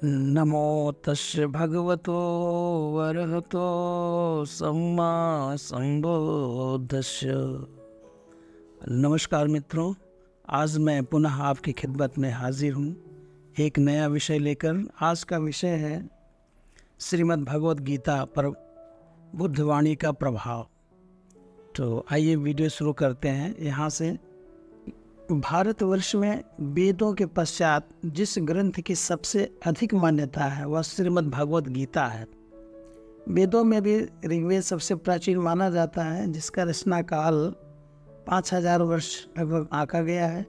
नमो तस्य भगवतो वरहतो सम्मा संबुद्धस्य। नमस्कार मित्रों, आज मैं पुनः आपकी खिदमत में हाजिर हूँ एक नया विषय लेकर। आज का विषय है श्रीमद् भगवद गीता पर बुद्धवाणी का प्रभाव। तो आइए वीडियो शुरू करते हैं यहाँ से। भारतवर्ष में वेदों के पश्चात जिस ग्रंथ की सबसे अधिक मान्यता है वह श्रीमद् भगवद गीता है। वेदों में भी ऋग्वेद सबसे प्राचीन माना जाता है, जिसका रचना काल 5000 वर्ष लगभग आंका गया है।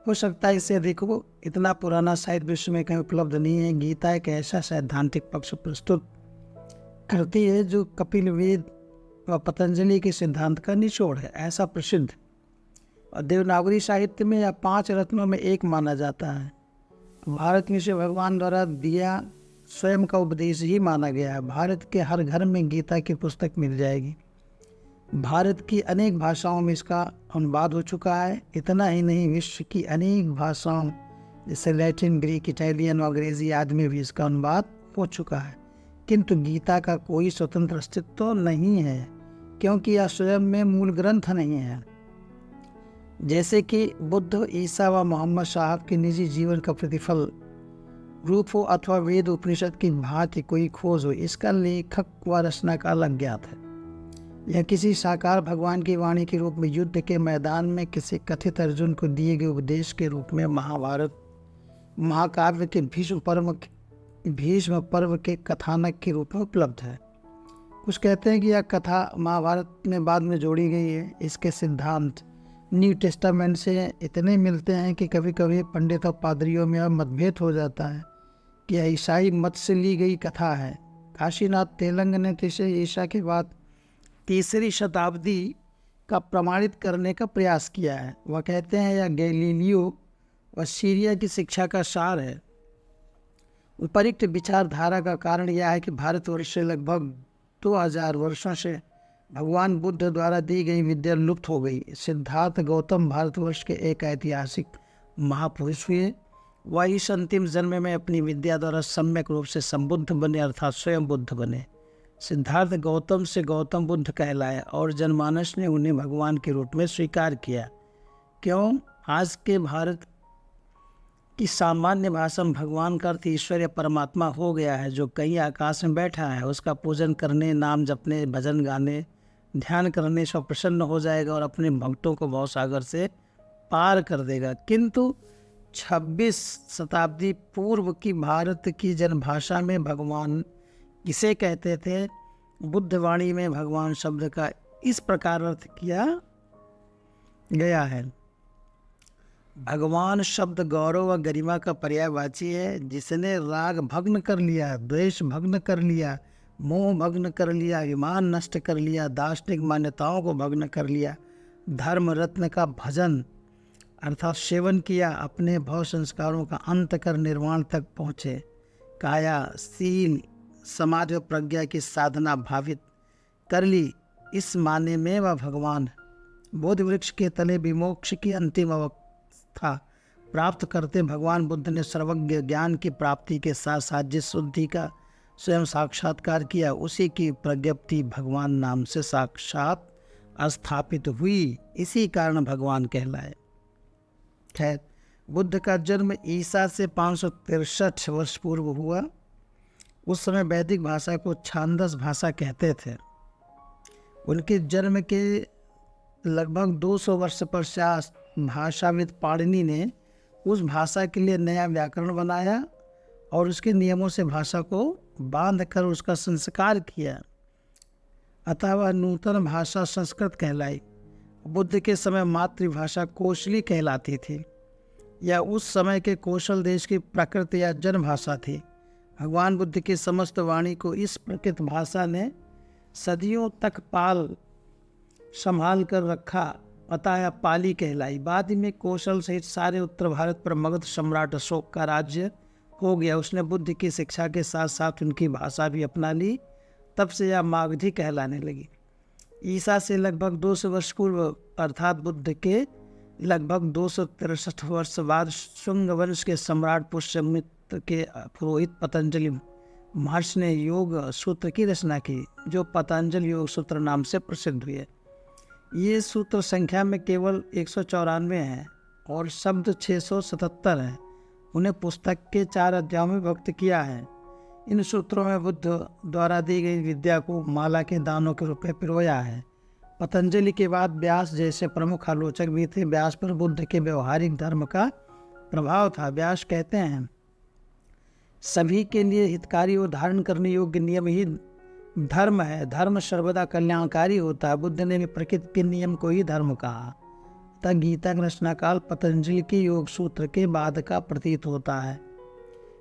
हो सकता है इससे अधिक हो, इतना पुराना साहित्य विश्व में कहीं उपलब्ध नहीं है। गीता एक ऐसा सैद्धांतिक पक्ष प्रस्तुत करती है जो कपिल वेद व पतंजलि के सिद्धांत का निचोड़ है, ऐसा प्रसिद्ध और देवनागरी साहित्य में या 5 रत्नों में एक माना जाता है। भारत में से भगवान द्वारा दिया स्वयं का उपदेश ही माना गया है। भारत के हर घर में गीता की पुस्तक मिल जाएगी। भारत की अनेक भाषाओं में इसका अनुवाद हो चुका है। इतना ही नहीं, विश्व की अनेक भाषाओं जैसे लैटिन, ग्रीक, इटालियन और अंग्रेजी आदि में भी इसका अनुवाद हो चुका है। किंतु गीता का कोई स्वतंत्र अस्तित्व तो नहीं है, क्योंकि यह स्वयं में मूल ग्रंथ नहीं है। जैसे कि बुद्ध, ईसा व मोहम्मद साहब के निजी जीवन का प्रतिफल रूप हो अथवा वेद उपनिषद की भांति कोई खोज हो, इसका लेखक व रचनाकार अज्ञात है। यह किसी साकार भगवान की वाणी के रूप में युद्ध के मैदान में किसी कथित अर्जुन को दिए गए उपदेश के रूप में महाभारत महाकाव्य के भीष्म पर्व के कथानक के रूप में उपलब्ध है। कुछ कहते हैं कि यह कथा महाभारत में बाद में जोड़ी गई है। इसके सिद्धांत न्यू टेस्टामेंट से इतने मिलते हैं कि कभी कभी पंडित और पादरियों में मतभेद हो जाता है कि यह ईसाई मत से ली गई कथा है। काशीनाथ तेलंग ने इसे ईसा के बाद 3री शताब्दी का प्रमाणित करने का प्रयास किया है। वह कहते हैं यह गैलीलियो व सीरिया की शिक्षा का सार है। उपरिक्त विचारधारा का कारण यह है कि भारतवर्ष से लगभग 2000 वर्षों से भगवान बुद्ध द्वारा दी गई विद्या लुप्त हो गई। सिद्धार्थ गौतम भारतवर्ष के एक ऐतिहासिक महापुरुष हुए। वह इस अंतिम जन्म में अपनी विद्या द्वारा सम्यक रूप से संबुद्ध बने, अर्थात स्वयं बुद्ध बने। सिद्धार्थ गौतम से गौतम बुद्ध कहलाए और जनमानस ने उन्हें भगवान के रूप में स्वीकार किया। क्यों? आज के भारत की सामान्य भाषा में भगवान का अर्थ ईश्वर या परमात्मा हो गया है, जो कहीं आकाश में बैठा है। उसका पूजन करने, नाम जपने, भजन गाने, ध्यान करने से प्रसन्न हो जाएगा और अपने भक्तों को भवसागर से पार कर देगा। किंतु 26 शताब्दी पूर्व की भारत की जनभाषा में भगवान किसे कहते थे? बुद्धवाणी में भगवान शब्द का इस प्रकार अर्थ किया गया है। भगवान शब्द गौरव व गरिमा का पर्यायवाची है। जिसने राग भग्न कर लिया, द्वेष भग्न कर लिया, मोह भग्न कर लिया, विमान नष्ट कर लिया, दार्शनिक मान्यताओं को भग्न कर लिया, धर्म रत्न का भजन अर्थात सेवन किया, अपने भव संस्कारों का अंत कर निर्वाण तक पहुँचे, काया, सील, समाज व प्रज्ञा की साधना भावित कर ली, इस माने में वह भगवान बोधि वृक्ष के तले विमोक्ष की अंतिम अवस्था प्राप्त करते भगवान बुद्ध ने सर्वज्ञ ज्ञान की प्राप्ति के साथ साथ जिस शुद्धि का स्वयं साक्षात्कार किया, उसी की प्रज्ञप्ति भगवान नाम से साक्षात स्थापित हुई। इसी कारण भगवान कहलाए। खैर, बुद्ध का जन्म ईसा से 563 वर्ष पूर्व हुआ। उस समय वैदिक भाषा को छांदस भाषा कहते थे। उनके जन्म के लगभग 200 वर्ष पश्चात भाषाविद पाणिनि ने उस भाषा के लिए नया व्याकरण बनाया और उसके नियमों से भाषा को बांध कर उसका संस्कार किया। अतः वह नूतन भाषा संस्कृत कहलाई। बुद्ध के समय मातृभाषा कोशली कहलाती थी। यह उस समय के कौशल देश की प्राकृत या जनभाषा थी। भगवान बुद्ध की समस्त वाणी को इस प्रकृत भाषा ने सदियों तक पाल संभाल कर रखा, अतः यह पाली कहलाई। बाद में कौशल सहित सारे उत्तर भारत पर मगध सम्राट अशोक का राज्य हो गया। उसने बुद्ध की शिक्षा के साथ साथ उनकी भाषा भी अपना ली। तब से यह मागधी कहलाने लगी। ईसा से लगभग 200 वर्ष पूर्व अर्थात बुद्ध के लगभग 263 वर्ष बाद शुंग वंश के सम्राट शास्त्र के पुरोहित पतंजलि महर्षि ने योग सूत्र की रचना की, जो पतंजलि योग सूत्र नाम से प्रसिद्ध हुए। ये सूत्र संख्या में केवल 194 हैं और शब्द 677 हैं। उन्हें पुस्तक के 4 अध्यायों में व्यक्त किया है। इन सूत्रों में बुद्ध द्वारा दी गई विद्या को माला के दानों के रूप में पिरोया है। पतंजलि के बाद व्यास जैसे प्रमुख आलोचक भी थे। व्यास पर बुद्ध के व्यवहारिक धर्म का प्रभाव था। व्यास कहते हैं, सभी के लिए हितकारी और धारण करने योग्य नियम ही धर्म है। धर्म सर्वदा कल्याणकारी होता है। बुद्ध ने भी प्रकृति के नियम को ही धर्म कहा। तथा गीता का रचना काल पतंजलि के योग सूत्र के बाद का प्रतीत होता है।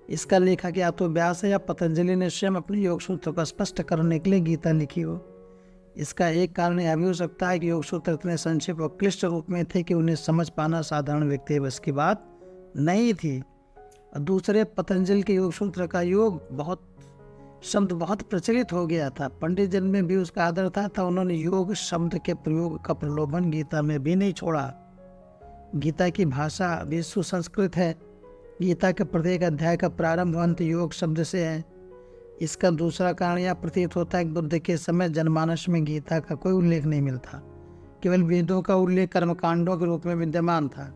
इसका लेखक या तो व्यास है या पतंजलि ने स्वयं अपने योग सूत्र को स्पष्ट करने के लिए गीता लिखी हो। इसका एक कारण यह भी हो सकता है कि योग सूत्र इतने संक्षिप्त और क्लिष्ट रूप में थे कि उन्हें समझ पाना साधारण व्यक्ति बस की बात नहीं थी। दूसरे, पतंजलि के योग सूत्र का शब्द बहुत प्रचलित हो गया था। पंडित जन में भी उसका आदर था उन्होंने योग शब्द के प्रयोग का प्रलोभन गीता में भी नहीं छोड़ा। गीता की भाषा भी सुसंस्कृत है। गीता के प्रत्येक अध्याय का प्रारंभ अंत योग शब्द से है। इसका दूसरा कारण यह प्रतीत होता है कि बुद्ध के समय जनमानस में गीता का कोई उल्लेख नहीं मिलता। केवल वेदों का उल्लेख कर्मकांडों के रूप में विद्यमान था।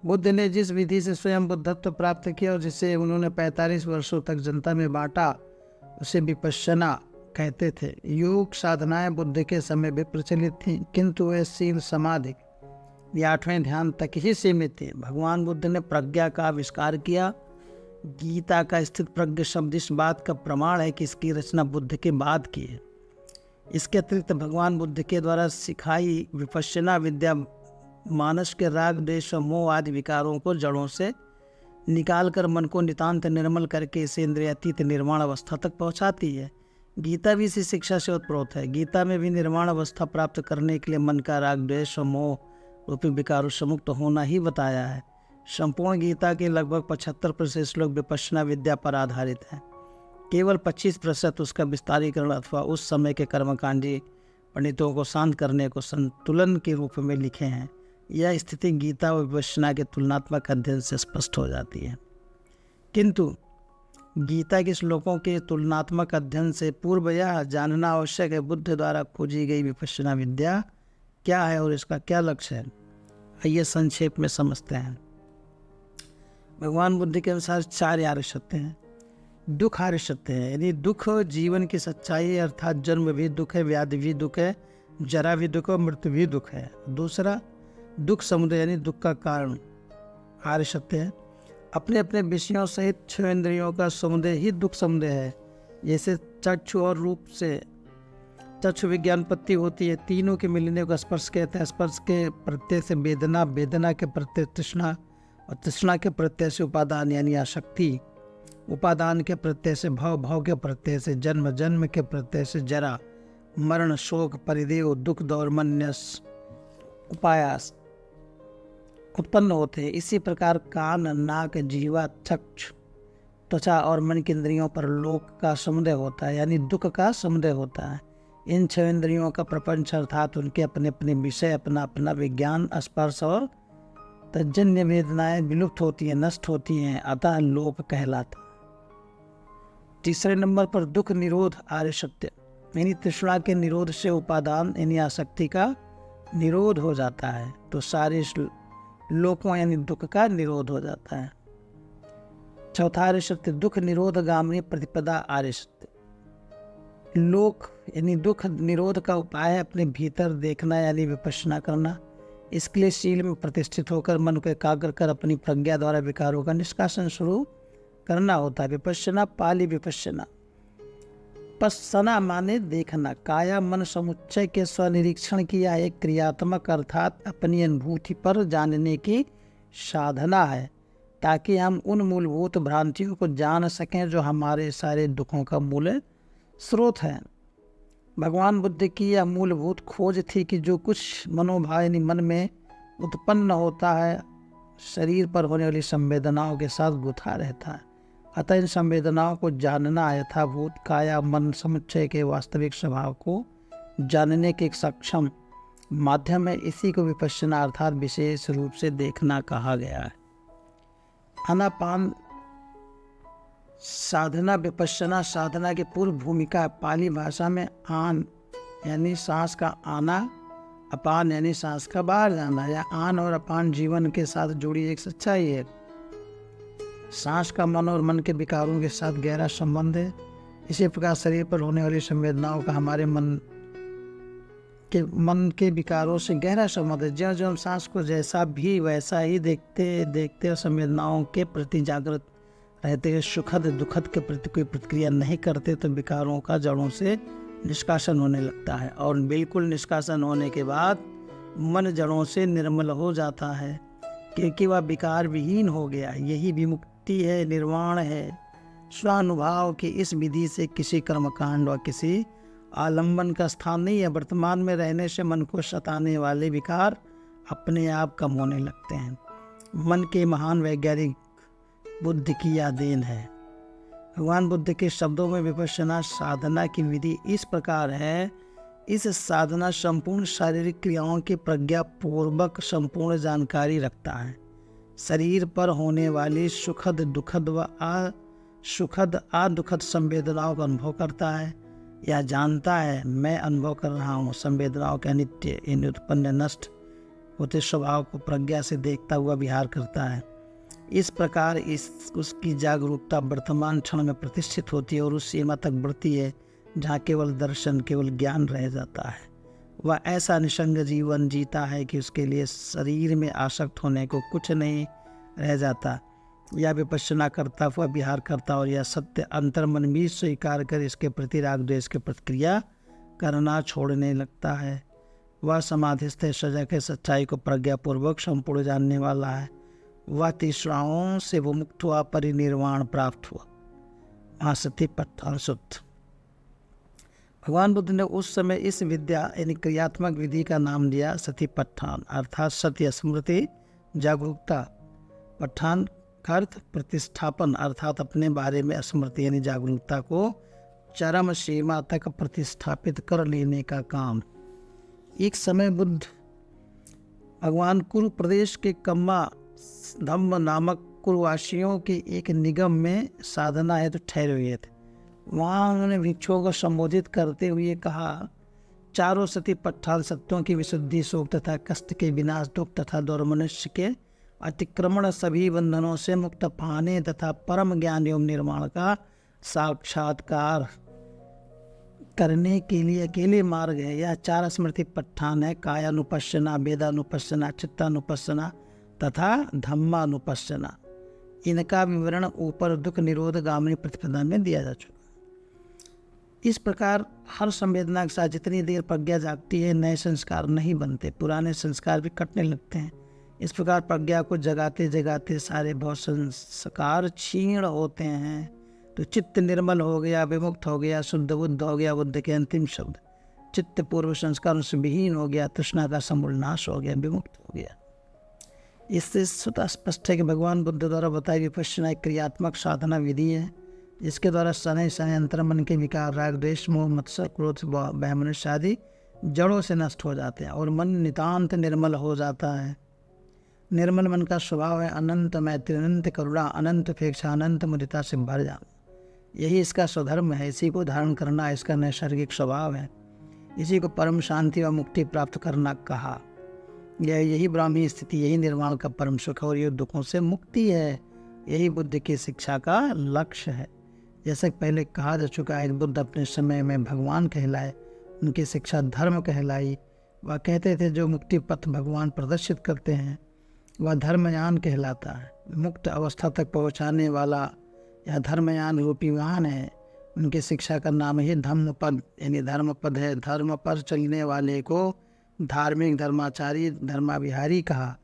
बुद्ध ने जिस विधि से स्वयं बुद्धत्व प्राप्त किया और जिसे उन्होंने 45 वर्षों तक जनता में बांटा, उसे विपश्यना कहते थे। योग साधनाएं बुद्ध के समय भी प्रचलित थीं, किंतु वे शील, समाधि या 8वें ध्यान तक ही सीमित थे। भगवान बुद्ध ने प्रज्ञा का आविष्कार किया। गीता का स्थित प्रज्ञ शब्द इस बात का प्रमाण है कि इसकी रचना बुद्ध के बाद की है। इसके अतिरिक्त भगवान बुद्ध के द्वारा सिखाई विपश्यना विद्या मानस के राग, द्वेष और मोह आदि विकारों को जड़ों से निकालकर मन को नितांत निर्मल करके इसे इंद्रियातीत निर्वाण अवस्था तक पहुंचाती है। गीता भी इसी शिक्षा से उत्प्रोत है। गीता में भी निर्वाण अवस्था प्राप्त करने के लिए मन का राग, द्वेष और मोह रूपी विकारों से मुक्त होना ही बताया है। संपूर्ण गीता के लगभग 75% श्लोक विपश्यना विद्या पर आधारित हैं। केवल 25% उसका विस्तारीकरण अथवा उस समय के कर्मकांडी पंडितों को शांत करने को संतुलन के रूप में लिखे हैं। यह स्थिति गीता और विपश्यना के तुलनात्मक अध्ययन से स्पष्ट हो जाती है। किंतु गीता के श्लोकों के तुलनात्मक अध्ययन से पूर्व यह जानना आवश्यक है, बुद्ध द्वारा खोजी गई विपश्यना विद्या क्या है और इसका क्या लक्ष्य है। आइए संक्षेप में समझते हैं। भगवान बुद्ध के अनुसार 4 आर्य सत्य हैं। दुख आर्य सत्य है, यानी दुख जीवन की सच्चाई है, अर्थात जन्म भी दुख है, व्याधि भी दुख है, जरा भी दुख है, मृत्यु भी दुख है। दूसरा, दुख समुदय यानी दुख का कारण आर्य सत्य है। अपने अपने विषयों सहित 6 इंद्रियों का समुदय ही दुख समुदय है। जैसे चक्षु और रूप से चक्षु विज्ञानपत्ति होती है, तीनों के मिलने को स्पर्श कहते हैं। स्पर्श के प्रत्यय से वेदना, वेदना के प्रत्यय तृष्णा और तृष्णा के प्रत्यय से उपादान यानी आसक्ति, उपादान के प्रत्यय से भव, भव के प्रत्यय से जन्म, जन्म के प्रत्यय से जरा, मरण, शोक, परिदेव, दुख, दौर्मन्यस, उपायास उत्पन्न होते हैं। इसी प्रकार कान, नाक, जीवा, चक्षु, त्वचा और मन की इंद्रियों पर लोक का समुदय होता है, यानी दुख का समुदय होता है। इन 6 इंद्रियों का प्रपंच अर्थात उनके अपने अपने विषय, अपना अपना विज्ञान, स्पर्श और तजन्य वेदनाएं विलुप्त होती हैं, नष्ट होती हैं, अतः लोक कहलाता। तीसरे नंबर पर दुख निरोध आर्य सत्य, यानी तृष्णा के निरोध से उपादान यानी आसक्ति का निरोध हो जाता है, तो सारे लोकों यानी दुख का निरोध हो जाता है। चौथा आर्य सत्य दुख निरोध गामी प्रतिपदा आर्य सत्य। लोक यानी दुख निरोध का उपाय है अपने भीतर देखना यानी विपश्यना करना। इसके लिए शील में प्रतिष्ठित होकर मन को एकाग्र कर अपनी प्रज्ञा द्वारा विकारों का निष्कासन शुरू करना होता है। विपश्यना, पाली विपश्यना, पश्यना माने देखना। काया मन समुच्चय के स्वनिरीक्षण की यह एक क्रियात्मक अर्थात अपनी अनुभूति पर जानने की साधना है, ताकि हम उन मूलभूत भ्रांतियों को जान सकें जो हमारे सारे दुखों का मूल स्रोत है। भगवान बुद्ध की यह मूलभूत खोज थी कि जो कुछ मनोभाव यानी मन में उत्पन्न होता है शरीर पर होने वाली संवेदनाओं के साथ गुथा रहता है। अतः इन संवेदनाओं को जानना यथाभूत काया मन समुच्चय के वास्तविक स्वभाव को जानने के एक सक्षम माध्यम है। इसी को विपश्यना अर्थात विशेष रूप से देखना कहा गया है। आनापान साधना विपश्यना साधना की पूर्व भूमिका पाली भाषा में आन यानी सांस का आना, अपान यानी सांस का बाहर जाना, या आन और अपान जीवन के साथ जुड़ी एक सच्चाई है। सांस का मन और मन के विकारों के साथ गहरा संबंध है। इसी प्रकार शरीर पर होने वाली संवेदनाओं का हमारे मन के विकारों से गहरा संबंध है। ज्यों ज्यों हम सांस को जैसा भी वैसा ही देखते देखते और संवेदनाओं के प्रति जागृत रहते हैं, सुखद दुखद के प्रति कोई प्रतिक्रिया नहीं करते, तो विकारों का जड़ों से निष्कासन होने लगता है। और बिल्कुल निष्कासन होने के बाद मन जड़ों से निर्मल हो जाता है, क्योंकि वह विकार विहीन हो गया। यही विमुक्ति है, निर्वाण है। स्वानुभाव की इस विधि से किसी कर्मकांड व किसी आलंबन का स्थान नहीं है। वर्तमान में रहने से मन को सताने वाले विकार अपने आप कम होने लगते हैं। मन के महान वैज्ञानिक बुद्ध की यह देन है। भगवान बुद्ध के शब्दों में विपश्यना साधना की विधि इस प्रकार है। इस साधना संपूर्ण शारीरिक क्रियाओं की प्रज्ञा पूर्वक संपूर्ण जानकारी रखता है। शरीर पर होने वाली सुखद दुखद व अदुखद संवेदनाओं का अनुभव करता है, या जानता है मैं अनुभव कर रहा हूँ। संवेदनाओं के अनित्य इन उत्पन्न नष्ट होते स्वभाव को प्रज्ञा से देखता हुआ विहार करता है। इस प्रकार उसकी जागरूकता वर्तमान क्षण में प्रतिष्ठित होती है और उस सीमा तक बढ़ती है जहाँ केवल दर्शन केवल ज्ञान रह जाता है। वह ऐसा निसंग जीवन जीता है कि उसके लिए शरीर में आसक्त होने को कुछ नहीं रह जाता। यह विपश्यना करता हुआ विहार करता और यह सत्य अंतर्मन भी स्वीकार कर इसके प्रति राग द्वेष की प्रतिक्रिया करना छोड़ने लगता है। वह समाधिस्थ सजग है, सच्चाई को प्रज्ञापूर्वक संपूर्ण जानने वाला है। वह तीसराओं से वो मुक्त हुआ, परिनिर्वाण प्राप्त हुआ। सतीपट्ठान सुत्त। भगवान बुद्ध ने उस समय इस विद्या यानी क्रियात्मक विधि का नाम दिया सतीपट्ठान, अर्थात सत्य स्मृति जागरूकता। पट्ठान का अर्थ प्रतिष्ठापन, अर्थात अपने बारे में स्मृति यानी जागरूकता को चरम सीमा तक प्रतिष्ठापित कर लेने का काम। एक समय बुद्ध भगवान कुरु प्रदेश के कम्मा धम्म नामक कुरुवासियों के एक निगम में साधना हेतु ठहरे हुए थे। वहाँ उन्होंने भिक्षुओं को संबोधित करते हुए कहा, चारों सतीपट्ठान सत्यों की विशुद्धि, शोक तथा कष्ट के विनाश, दुख तथा दुर्मनुष्य के अतिक्रमण, सभी बंधनों से मुक्त पाने तथा परम ज्ञान एवं निर्माण का साक्षात्कार करने के लिए अकेले मार्ग है। यह चार स्मृति पट्ठान है: कायानुपश्यना, वेदानुपश्यना, चित्तानुपश्यना तथा धम्मानुपश्यना। इनका विवरण ऊपर दुख निरोध गामिनी प्रतिपदा में दिया जा चुका। इस प्रकार हर संवेदना के साथ जितनी देर प्रज्ञा जागती है, नए संस्कार नहीं बनते, पुराने संस्कार भी कटने लगते हैं। इस प्रकार प्रज्ञा को जगाते जगाते सारे बहुत संस्कार क्षीण होते हैं, तो चित्त निर्मल हो गया, विमुक्त हो गया, शुद्ध बुद्ध हो गया। बुद्ध के अंतिम शब्द, चित्त पूर्व संस्कारों से विहीन हो गया, तृष्णा का समूल नाश हो गया, विमुक्त हो गया। इससे स्वतः स्पष्ट है कि भगवान बुद्ध द्वारा बताई विपश्यना एक क्रियात्मक साधना विधि है, जिसके द्वारा शनै शनै अंतर्मन के विकार, राग द्वेष मोह मत्सर क्रोध वहमनुष्य आदि जड़ों से नष्ट हो जाते हैं और मन नितांत निर्मल हो जाता है। निर्मल मन का स्वभाव है अनंत मैत्री, अनंत करुणा, अनंत उपेक्षा, अनंत मुदिता से भर जाना। यही इसका स्वधर्म है, इसी को धारण करना इसका नैसर्गिक स्वभाव है। इसी को परम शांति व मुक्ति प्राप्त करना कहा। यही ब्राह्मी स्थिति, यही निर्वाण का परम सुख और ये दुखों से मुक्ति है। यही बुद्ध की शिक्षा का लक्ष्य है। जैसे पहले कहा जा चुका है, बुद्ध अपने समय में भगवान कहलाए, उनकी शिक्षा धर्म कहलाई। वह कहते थे जो मुक्ति पथ भगवान प्रदर्शित करते हैं वह धर्मयान कहलाता है। मुक्त अवस्था तक पहुँचाने वाला यह धर्मयान रूपी वाहन है। उनकी शिक्षा का नाम ही धम्मपद यानी धर्मपद है। धर्म पर चलने वाले को धार्मिक, धर्माचारी, धर्माविहारी कहा।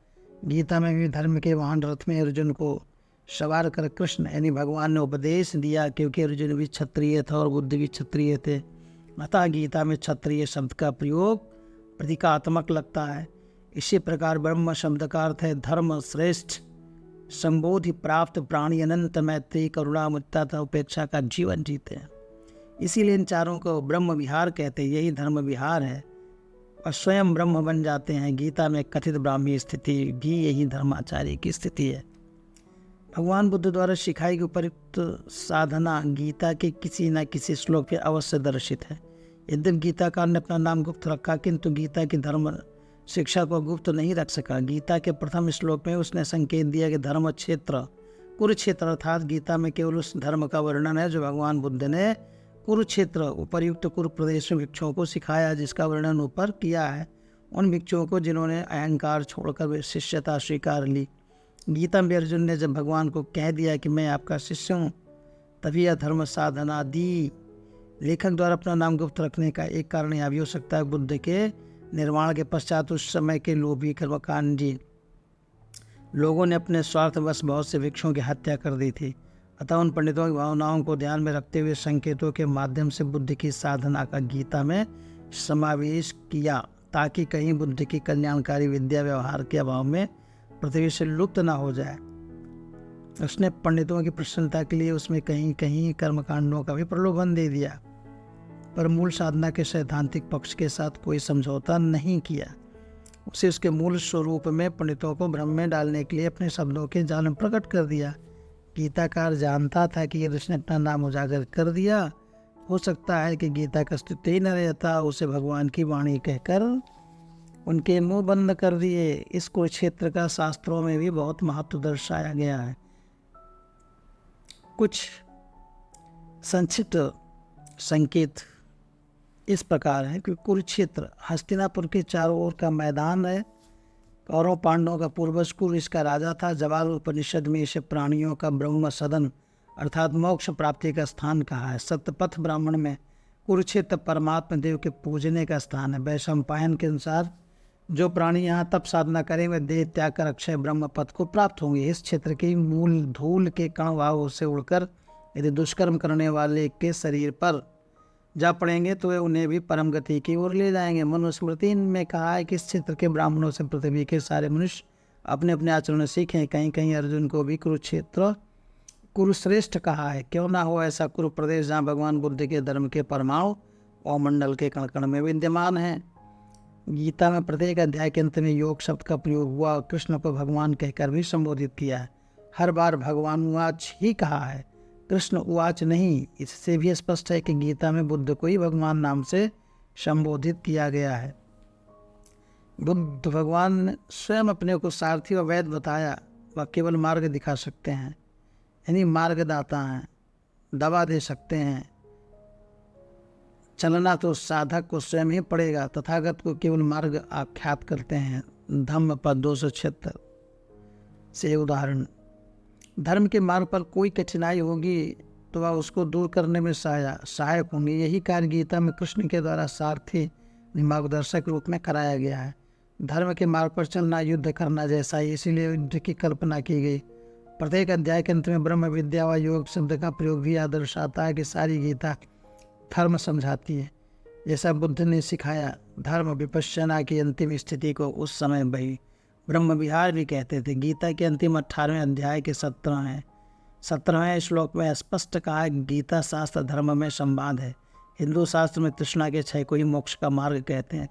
गीता में भी धर्म के वाहन रथ में अर्जुन को सवार कर कृष्ण यानी भगवान ने उपदेश दिया, क्योंकि अर्जुन भी क्षत्रिय था और बुद्ध भी क्षत्रिय थे। अतः गीता में क्षत्रिय शब्द का प्रयोग प्रतीकात्मक लगता है। इसी प्रकार ब्रह्म शब्द का अर्थ है धर्म श्रेष्ठ, संबोधि प्राप्त प्राणी, अनंत मैत्री, करुणा, मुदिता तथा उपेक्षा का जीवन जीते हैं। इसीलिए इन चारों को ब्रह्म विहार कहते हैं। यही धर्म विहार है और स्वयं ब्रह्म बन जाते हैं। गीता में कथित ब्राह्मी स्थिति भी यही धर्माचार्य की स्थिति है। भगवान बुद्ध द्वारा सिखाई गई उपयुक्त साधना गीता के किसी न किसी श्लोक में अवश्य दर्शित है। यद्यपि गीताकार ने अपना नाम गुप्त रखा, किंतु गीता की धर्म शिक्षा को गुप्त नहीं रख सका। गीता के प्रथम श्लोक में उसने संकेत दिया कि धर्म क्षेत्र कुरुक्षेत्र, अर्थात गीता में केवल उस धर्म का वर्णन है जो भगवान बुद्ध ने कुरुक्षेत्र उपर्युक्त कुरु प्रदेश में भिक्षुओं को सिखाया, जिसका वर्णन ऊपर किया है। उन भिक्षुओं को जिन्होंने अहंकार छोड़कर शिष्यता स्वीकार ली। गीता में अर्जुन ने जब भगवान को कह दिया कि मैं आपका शिष्य हूँ, तभी यह धर्म साधना दी। लेखक द्वारा अपना नाम गुप्त रखने का एक कारण यह भी हो सकता है, बुद्ध के निर्वाण के पश्चात उस समय के लोभी कर्मकांडी लोगों ने अपने स्वार्थवश बहुत से भिक्षुओं की हत्या कर दी थी। अतः उन पंडितों की भावनाओं को ध्यान में रखते हुए संकेतों के माध्यम से बुद्ध की साधना का गीता में समावेश किया, ताकि कहीं बुद्ध की कल्याणकारी विद्या व्यवहार के अभाव में पृथ्वी से लुप्त ना हो जाए। उसने पंडितों की प्रसन्नता के लिए उसमें कहीं कहीं कर्मकांडों का भी प्रलोभन दे दिया, पर मूल साधना के सैद्धांतिक पक्ष के साथ कोई समझौता नहीं किया। उसे उसके मूल स्वरूप में पंडितों को भ्रम में डालने के लिए अपने शब्दों के जाल में प्रकट कर दिया। गीताकार जानता था कि यदि उसने अपना नाम उजागर कर दिया, हो सकता है कि गीता का अस्तित्व ही न रहता। उसे भगवान की वाणी कहकर उनके मुंह बंद कर दिए। इस कुरुक्षेत्र का शास्त्रों में भी बहुत महत्व दर्शाया गया है। कुछ संक्षिप्त संकेत इस प्रकार है कि कुरुक्षेत्र हस्तिनापुर के चारों ओर का मैदान है। कौरव पांडवों का पूर्वज कुरु इसका राजा था। जवाल उपनिषद में इसे प्राणियों का ब्रह्म सदन अर्थात मोक्ष प्राप्ति का स्थान कहा है। सत्यपथ ब्राह्मण में कुरुक्षेत्र परमात्मा देव के पूजने का स्थान है। वैशंपायन के अनुसार जो प्राणी यहाँ तप साधना करें वे देह त्याग कर अक्षय ब्रह्म पद को प्राप्त होंगे। इस क्षेत्र की मूल धूल के कण भाव से उड़कर यदि दुष्कर्म करने वाले के शरीर पर जा पड़ेंगे तो वे उन्हें भी परम गति की ओर ले जाएंगे। मनुस्मृति में कहा है कि इस क्षेत्र के ब्राह्मणों से पृथ्वी के सारे मनुष्य अपने अपने आचरण सीखें। कहीं कहीं अर्जुन को भी कुरुक्षेत्र कुरुश्रेष्ठ कहा है। क्यों ना हो ऐसा कुरु प्रदेश जहाँ भगवान बुद्ध के धर्म के परमाणु और मंडल के कण कण में विद्यमान हैं। गीता में प्रत्येक अध्याय के अंत में योग शब्द का प्रयोग हुआ और कृष्ण को भगवान कहकर भी संबोधित किया है। हर बार भगवान उवाच ही कहा है, कृष्ण उवाच नहीं। इससे भी स्पष्ट है कि गीता में बुद्ध को ही भगवान नाम से संबोधित किया गया है। बुद्ध भगवान ने स्वयं अपने को सारथी व वैद्य बताया। वह केवल मार्ग दिखा सकते हैं, यानी मार्गदाता हैं, दवा दे सकते हैं। चलना तो साधक को स्वयं ही पड़ेगा। तथागत को केवल मार्ग आख्यात करते हैं। धम्म पद 276 से उदाहरण। धर्म के मार्ग पर कोई कठिनाई होगी तो वह उसको दूर करने में सहायक होंगे। यही कार्य गीता में कृष्ण के द्वारा सारथी मार्गदर्शक रूप में कराया गया है। धर्म के मार्ग पर चलना युद्ध करना जैसा ही, इसीलिए युद्ध की कल्पना की गई। प्रत्येक अध्याय के अंत में ब्रह्म विद्या व योग शब्द का प्रयोग भी यह दर्शाता है कि सारी गीता धर्म समझाती है। जैसा बुद्ध ने सिखाया, धर्म विपश्यना की अंतिम स्थिति को उस समय वही ब्रह्म विहार भी कहते थे। गीता के अंतिम 18वें अध्याय के 17वें श्लोक में स्पष्ट कहा है, गीता शास्त्र धर्म में संवाद है। हिंदू शास्त्र में तृष्णा के क्षय को ही मोक्ष का मार्ग कहते हैं।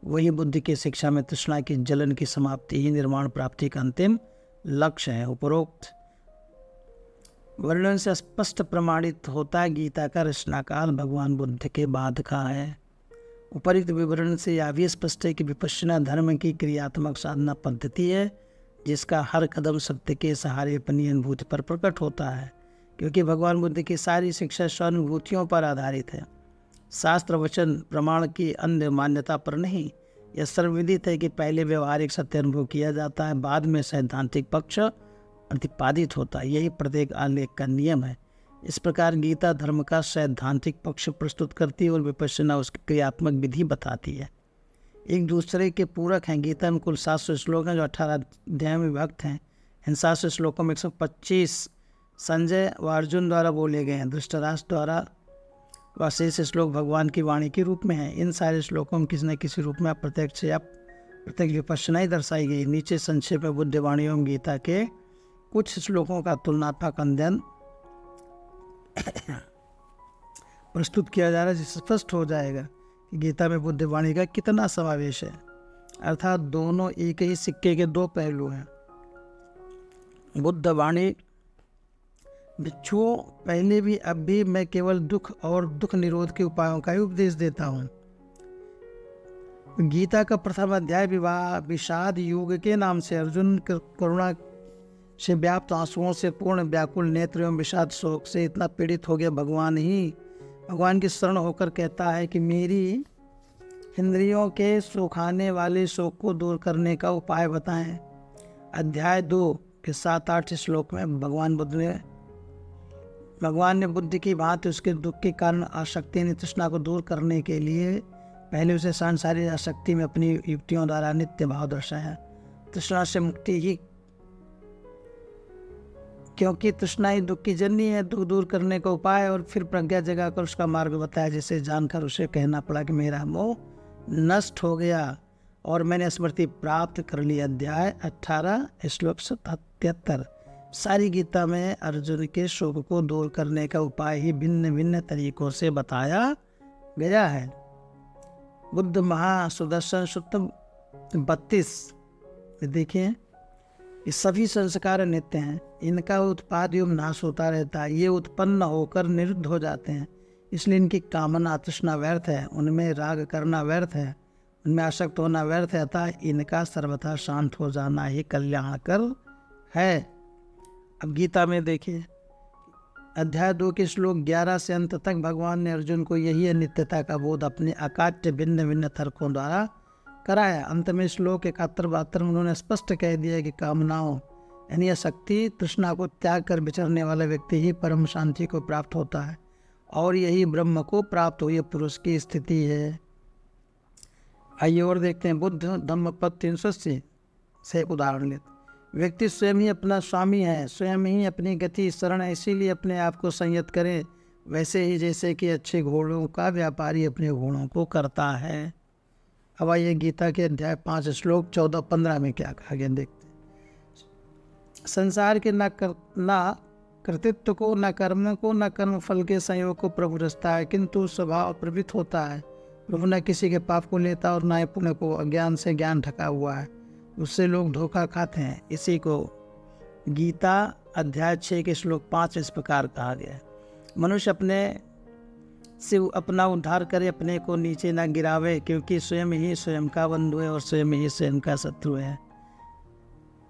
वही बुद्ध की शिक्षा में तृष्णा की जलन की समाप्ति ही निर्वाण प्राप्ति का अंतिम लक्ष्य है। उपरोक्त वर्णन से स्पष्ट प्रमाणित होता है गीता का रचनाकाल भगवान बुद्ध के बाद का है। उपरिक्त विवरण से यह भी स्पष्ट है कि विपश्यना धर्म की क्रियात्मक साधना पद्धति है, जिसका हर कदम सत्य के सहारे अपनी अनुभूति पर प्रकट होता है। क्योंकि भगवान बुद्ध की सारी शिक्षा स्वानुभूतियों पर आधारित है, शास्त्र वचन प्रमाण की अन्य मान्यता पर नहीं। यह सर्वविदित है कि पहले व्यवहारिक सत्य अनुभव किया जाता है, बाद में सैद्धांतिक पक्ष प्रतिपादित होता है। यही प्रत्येक आलेख का नियम है। इस प्रकार गीता धर्म का सैद्धांतिक पक्ष प्रस्तुत करती है और विपश्यना उसकी क्रियात्मक विधि बताती है। एक दूसरे के पूरक हैं। गीता में कुल 700 श्लोक हैं जो 18 अध्याय में विभक्त हैं। इन 700 श्लोकों में 125 संजय व अर्जुन द्वारा बोले गए हैं। धृतराष्ट्र द्वारा व शेष श्लोक भगवान की वाणी के रूप में हैं। इन सारे श्लोकों में किसी न किसी रूप में अप्रत्यक्ष या प्रत्यक्ष विपश्यना ही दर्शाई गई। नीचे संक्षेप में बुद्ध वाणी एवं गीता के कुछ श्लोकों का तुलनात्मक अध्ययन प्रस्तुत किया जा रहा है, जिससे स्पष्ट हो जाएगा कि गीता में बुद्ध वाणी का कितना समावेश है। अर्थात दोनों एक ही सिक्के के दो पहलू हैं। बुद्ध वाणी भिक्षुओं, पहले भी अब भी मैं केवल दुख और दुख निरोध के उपायों का ही उपदेश देता हूँ। गीता का प्रथम अध्याय विवाह विषाद युग के नाम से अर्जुन करुणा से व्याप्त आंसुओं से पूर्ण व्याकुल नेत्र एवं विषाद शोक से इतना पीड़ित हो गया, भगवान की शरण होकर कहता है कि मेरी इंद्रियों के सुखाने वाले शोक को दूर करने का उपाय बताएं। अध्याय 2 के 7-8 श्लोक में भगवान ने बुद्धि की भांति उसके दुख के कारण आसक्ति यानी तृष्णा को दूर करने के लिए पहले उसे सांसारिक आसक्ति में अपनी युक्तियों द्वारा नित्य भाव दर्शाया। तृष्णा से मुक्ति ही, क्योंकि तृष्णा ही दुख की जननी है, दुख दूर करने का उपाय, और फिर प्रज्ञा जगाकर उसका मार्ग बताया, जिसे जानकर उसे कहना पड़ा कि मेरा मोह नष्ट हो गया और मैंने स्मृति प्राप्त कर ली। अध्याय 18 श्लोक 77। सारी गीता में अर्जुन के शोक को दूर करने का उपाय ही भिन्न भिन्न तरीकों से बताया गया है। बुद्ध महासुदर्शन सूत्र 32 देखिए, ये सभी संस्कार नित्य हैं, इनका उत्पाद एवं नाश होता रहता है, ये उत्पन्न होकर निरुद्ध हो जाते हैं, इसलिए इनकी कामना तृष्णा व्यर्थ है, उनमें राग करना व्यर्थ है, उनमें आसक्त होना व्यर्थ है, अतः इनका सर्वथा शांत हो जाना ही कल्याणकर है। अब गीता में देखिए, अध्याय 2 के श्लोक 11 से अंत तक भगवान ने अर्जुन को यही अनित्यता का बोध अपने अकाट्य भिन्न भिन्न तर्कों द्वारा कराया। अंत में श्लोक 71-72 में उन्होंने स्पष्ट कह दिया कि कामनाओं यानी आसक्ति तृष्णा को त्याग कर विचरने वाला व्यक्ति ही परम शांति को प्राप्त होता है, और यही ब्रह्म को प्राप्त हुई पुरुष की स्थिति है। आइए और देखते हैं, बुद्ध धम्मपद 380 से उदाहरण लेते। व्यक्ति स्वयं ही अपना स्वामी है, स्वयं ही अपनी गति शरण है, इसीलिए अपने आप को संयत करें, वैसे ही जैसे कि अच्छे घोड़ों का व्यापारी अपने घोड़ों को करता है। अब आइए गीता के अध्याय 5 श्लोक 14-15 में क्या कहा गया देखते हैं। संसार के न कृतित्व को, न कर्म को, न कर्म फल के संयोग को प्रभु रचता है, किंतु स्वभाव प्रवृत्त होता है। प्रभु न किसी के पाप को लेता और न पुण्य को, अज्ञान से ज्ञान ढका हुआ है, उससे लोग धोखा खाते हैं। इसी को गीता अध्याय 6 के श्लोक 5 इस प्रकार कहा गया है, मनुष्य अपने से अपना उद्धार करे, अपने को नीचे ना गिरावे, क्योंकि स्वयं ही स्वयं का बंधु है और स्वयं ही स्वयं का शत्रु है।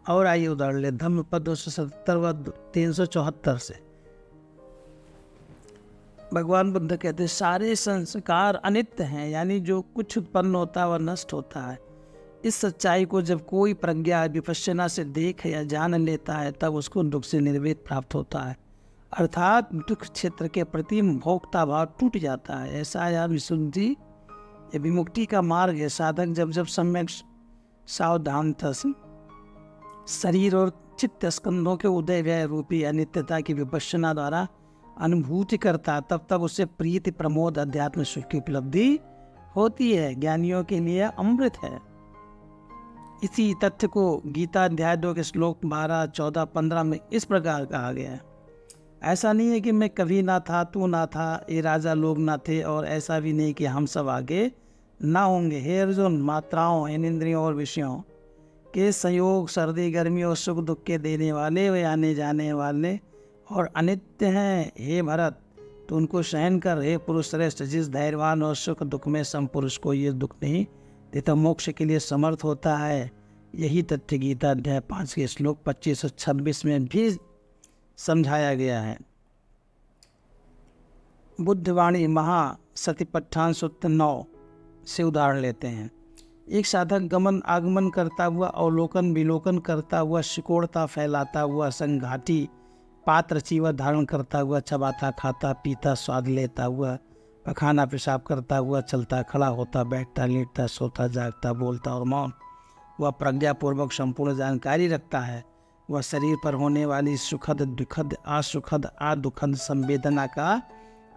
और आइए उदाहरण ले, धम्मपद 277 व 374 से भगवान बुद्ध कहते हैं, सारे संस्कार अनित्य हैं, यानी जो कुछ उत्पन्न होता है वह नष्ट होता है। इस सच्चाई को जब कोई प्रज्ञा विपश्यना से देख या जान लेता है, तब उसको दुख से निर्वेद प्राप्त होता है, अर्थात दुख क्षेत्र के प्रति भोक्ता भाव टूट जाता है। ऐसा यह विशुद्धि या विमुक्ति का मार्ग है। साधक जब जब सम्यक सावधानता से शरीर और चित्त स्कंधों के उदय व्यय रूपी अनित्यता की विपश्यना द्वारा अनुभूति करता, तब तब उससे प्रीति प्रमोद अध्यात्म सुख की उपलब्धि होती है, ज्ञानियों के लिए अमृत है। इसी तथ्य को गीता अध्याय 2 के श्लोक 12, 14, 15 में इस प्रकार कहा गया है, ऐसा नहीं है कि मैं कभी ना था, तू ना था, ये राजा लोग ना थे, और ऐसा भी नहीं कि हम सब आगे ना होंगे। हे अर्जुन, मात्राओं इन इंद्रियों और विषयों के संयोग, सर्दी गर्मी और सुख दुख के देने वाले वे आने जाने वाले और अनित्य हैं। हे भरत, तो उनको सहन कर। हे पुरुष श्रेष्ठ, जिस धैर्यवान और सुख दुख में सम पुरुष को ये दुख नहीं देता मोक्ष के लिए समर्थ होता है। यही तथ्य गीता अध्याय 5 के श्लोक 25 और 26 में भी समझाया गया है। बुद्धवाणी महासतिपट्ठान सूत्र 9 से उदाहरण लेते हैं। एक साधक गमन आगमन करता हुआ, अवलोकन विलोकन करता हुआ, शिकोड़ता फैलाता हुआ, संघाटी पात्र चीवर धारण करता हुआ, चबाता खाता पीता स्वाद लेता हुआ, पखाना पेशाब करता हुआ, चलता खड़ा होता, बैठता लेटता, सोता जागता, बोलता और मौन, वह प्रज्ञापूर्वक संपूर्ण जानकारी रखता है। वह शरीर पर होने वाली सुखद दुखद असुखद दुखद संवेदना का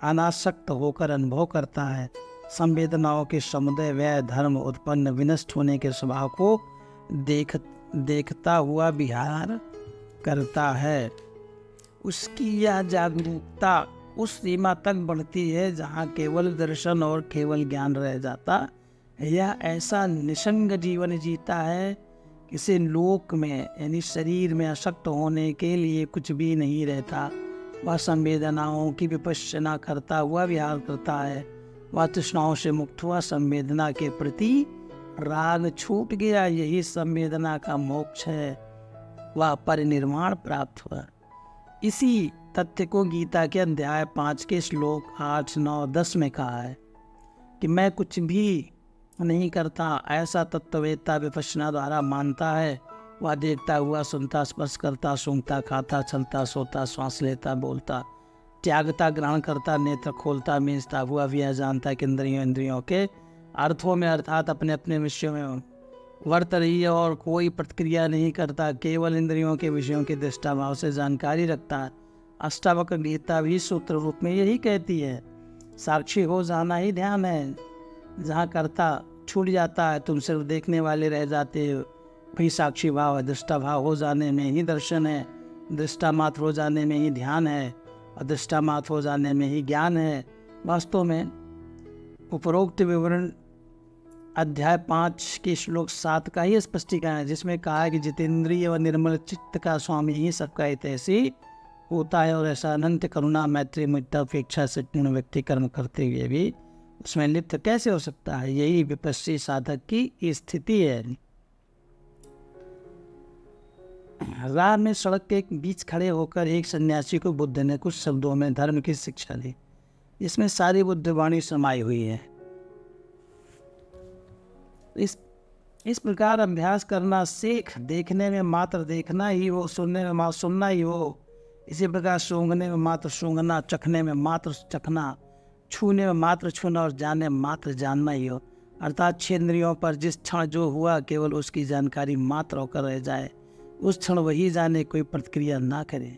अनासक्त होकर अनुभव करता है। संवेदनाओं के समुदय व्यय धर्म उत्पन्न विनष्ट होने के स्वभाव को देखता हुआ विहार करता है। उसकी यह जागरूकता उस सीमा तक बढ़ती है जहाँ केवल दर्शन और केवल ज्ञान रह जाता। यह ऐसा निसंग जीवन जीता है, किसी लोक में यानी शरीर में आसक्त होने के लिए कुछ भी नहीं रहता। वह संवेदनाओं की विपश्यना करता हुआ विहार करता है। वह तृष्णाओं से मुक्त हुआ, संवेदना के प्रति राग छूट गया, यही संवेदना का मोक्ष है, वह परिनिर्वाण प्राप्त हुआ। इसी तथ्य को गीता के अध्याय 5 के श्लोक 8, 9, 10 में कहा है कि मैं कुछ भी नहीं करता, ऐसा तत्ववेत्ता विपश्यना द्वारा मानता है। वह देखता हुआ, सुनता, स्पर्श करता, सूंघता, खाता, चलता, सोता, श्वास लेता, बोलता, त्यागता, ग्रहण करता, नेत्र खोलता, मींचता हुआ भी यह जानता कि इंद्रियों के अर्थों में अर्थात अपने अपने विषयों में वर्त रही है और कोई प्रतिक्रिया नहीं करता, केवल इंद्रियों के विषयों के दृष्टा भाव से जानकारी रखता है। अष्टावक्र गीता भी सूत्र रूप में यही कहती है, साक्षी हो जाना ही ध्यान है। जहाँ कर्ता छूट जाता है, तुम सिर्फ देखने वाले रह जाते हो, भी साक्षी भाव है। दृष्टा भाव हो जाने में ही दर्शन है, दृष्टा मात्र हो जाने में ही ध्यान है, और दृष्टा मात्र हो जाने में ही ज्ञान है। वास्तव में उपरोक्त विवरण अध्याय 5 के श्लोक 7 का ही स्पष्टीकरण है, जिसमें कहा है कि जितेंद्रिय व निर्मल चित्त का स्वामी ही सबका हितैषी होता है, और ऐसा अनंत करुणा, मैत्री, मुदिता, उपेक्षा से पूर्ण व्यक्ति कर्म करते हुए भी उसमें लिप्त कैसे हो सकता है? यही विपस्सी साधक की स्थिति है। राह में सड़क के बीच खड़े होकर एक सन्यासी को बुद्ध ने कुछ शब्दों में धर्म की शिक्षा दी। इसमें सारी बुद्धवाणी समाई हुई है। इस प्रकार अभ्यास करना सीख, देखने में मात्र देखना ही हो, सुनने में मात्र सुनना ही हो। इसी प्रकार सूंघने में मात्र सूंघना, चखने में मात्र चखना, छूने में मात्र छूना और जानने में मात्र जानना ही हो। अर्थात 6 इंद्रियों पर जिस क्षण जो हुआ केवल उसकी जानकारी मात्र होकर रह जाए, उस क्षण वही जाने, कोई प्रतिक्रिया ना करे।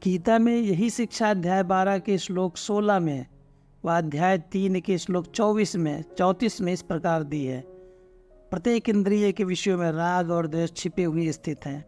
गीता में यही शिक्षा अध्याय 12 के श्लोक 16 में व अध्याय 3 के श्लोक 34 में इस प्रकार दी है। प्रत्येक इंद्रिय के विषयों में राग और द्वेष छिपे हुए स्थित हैं।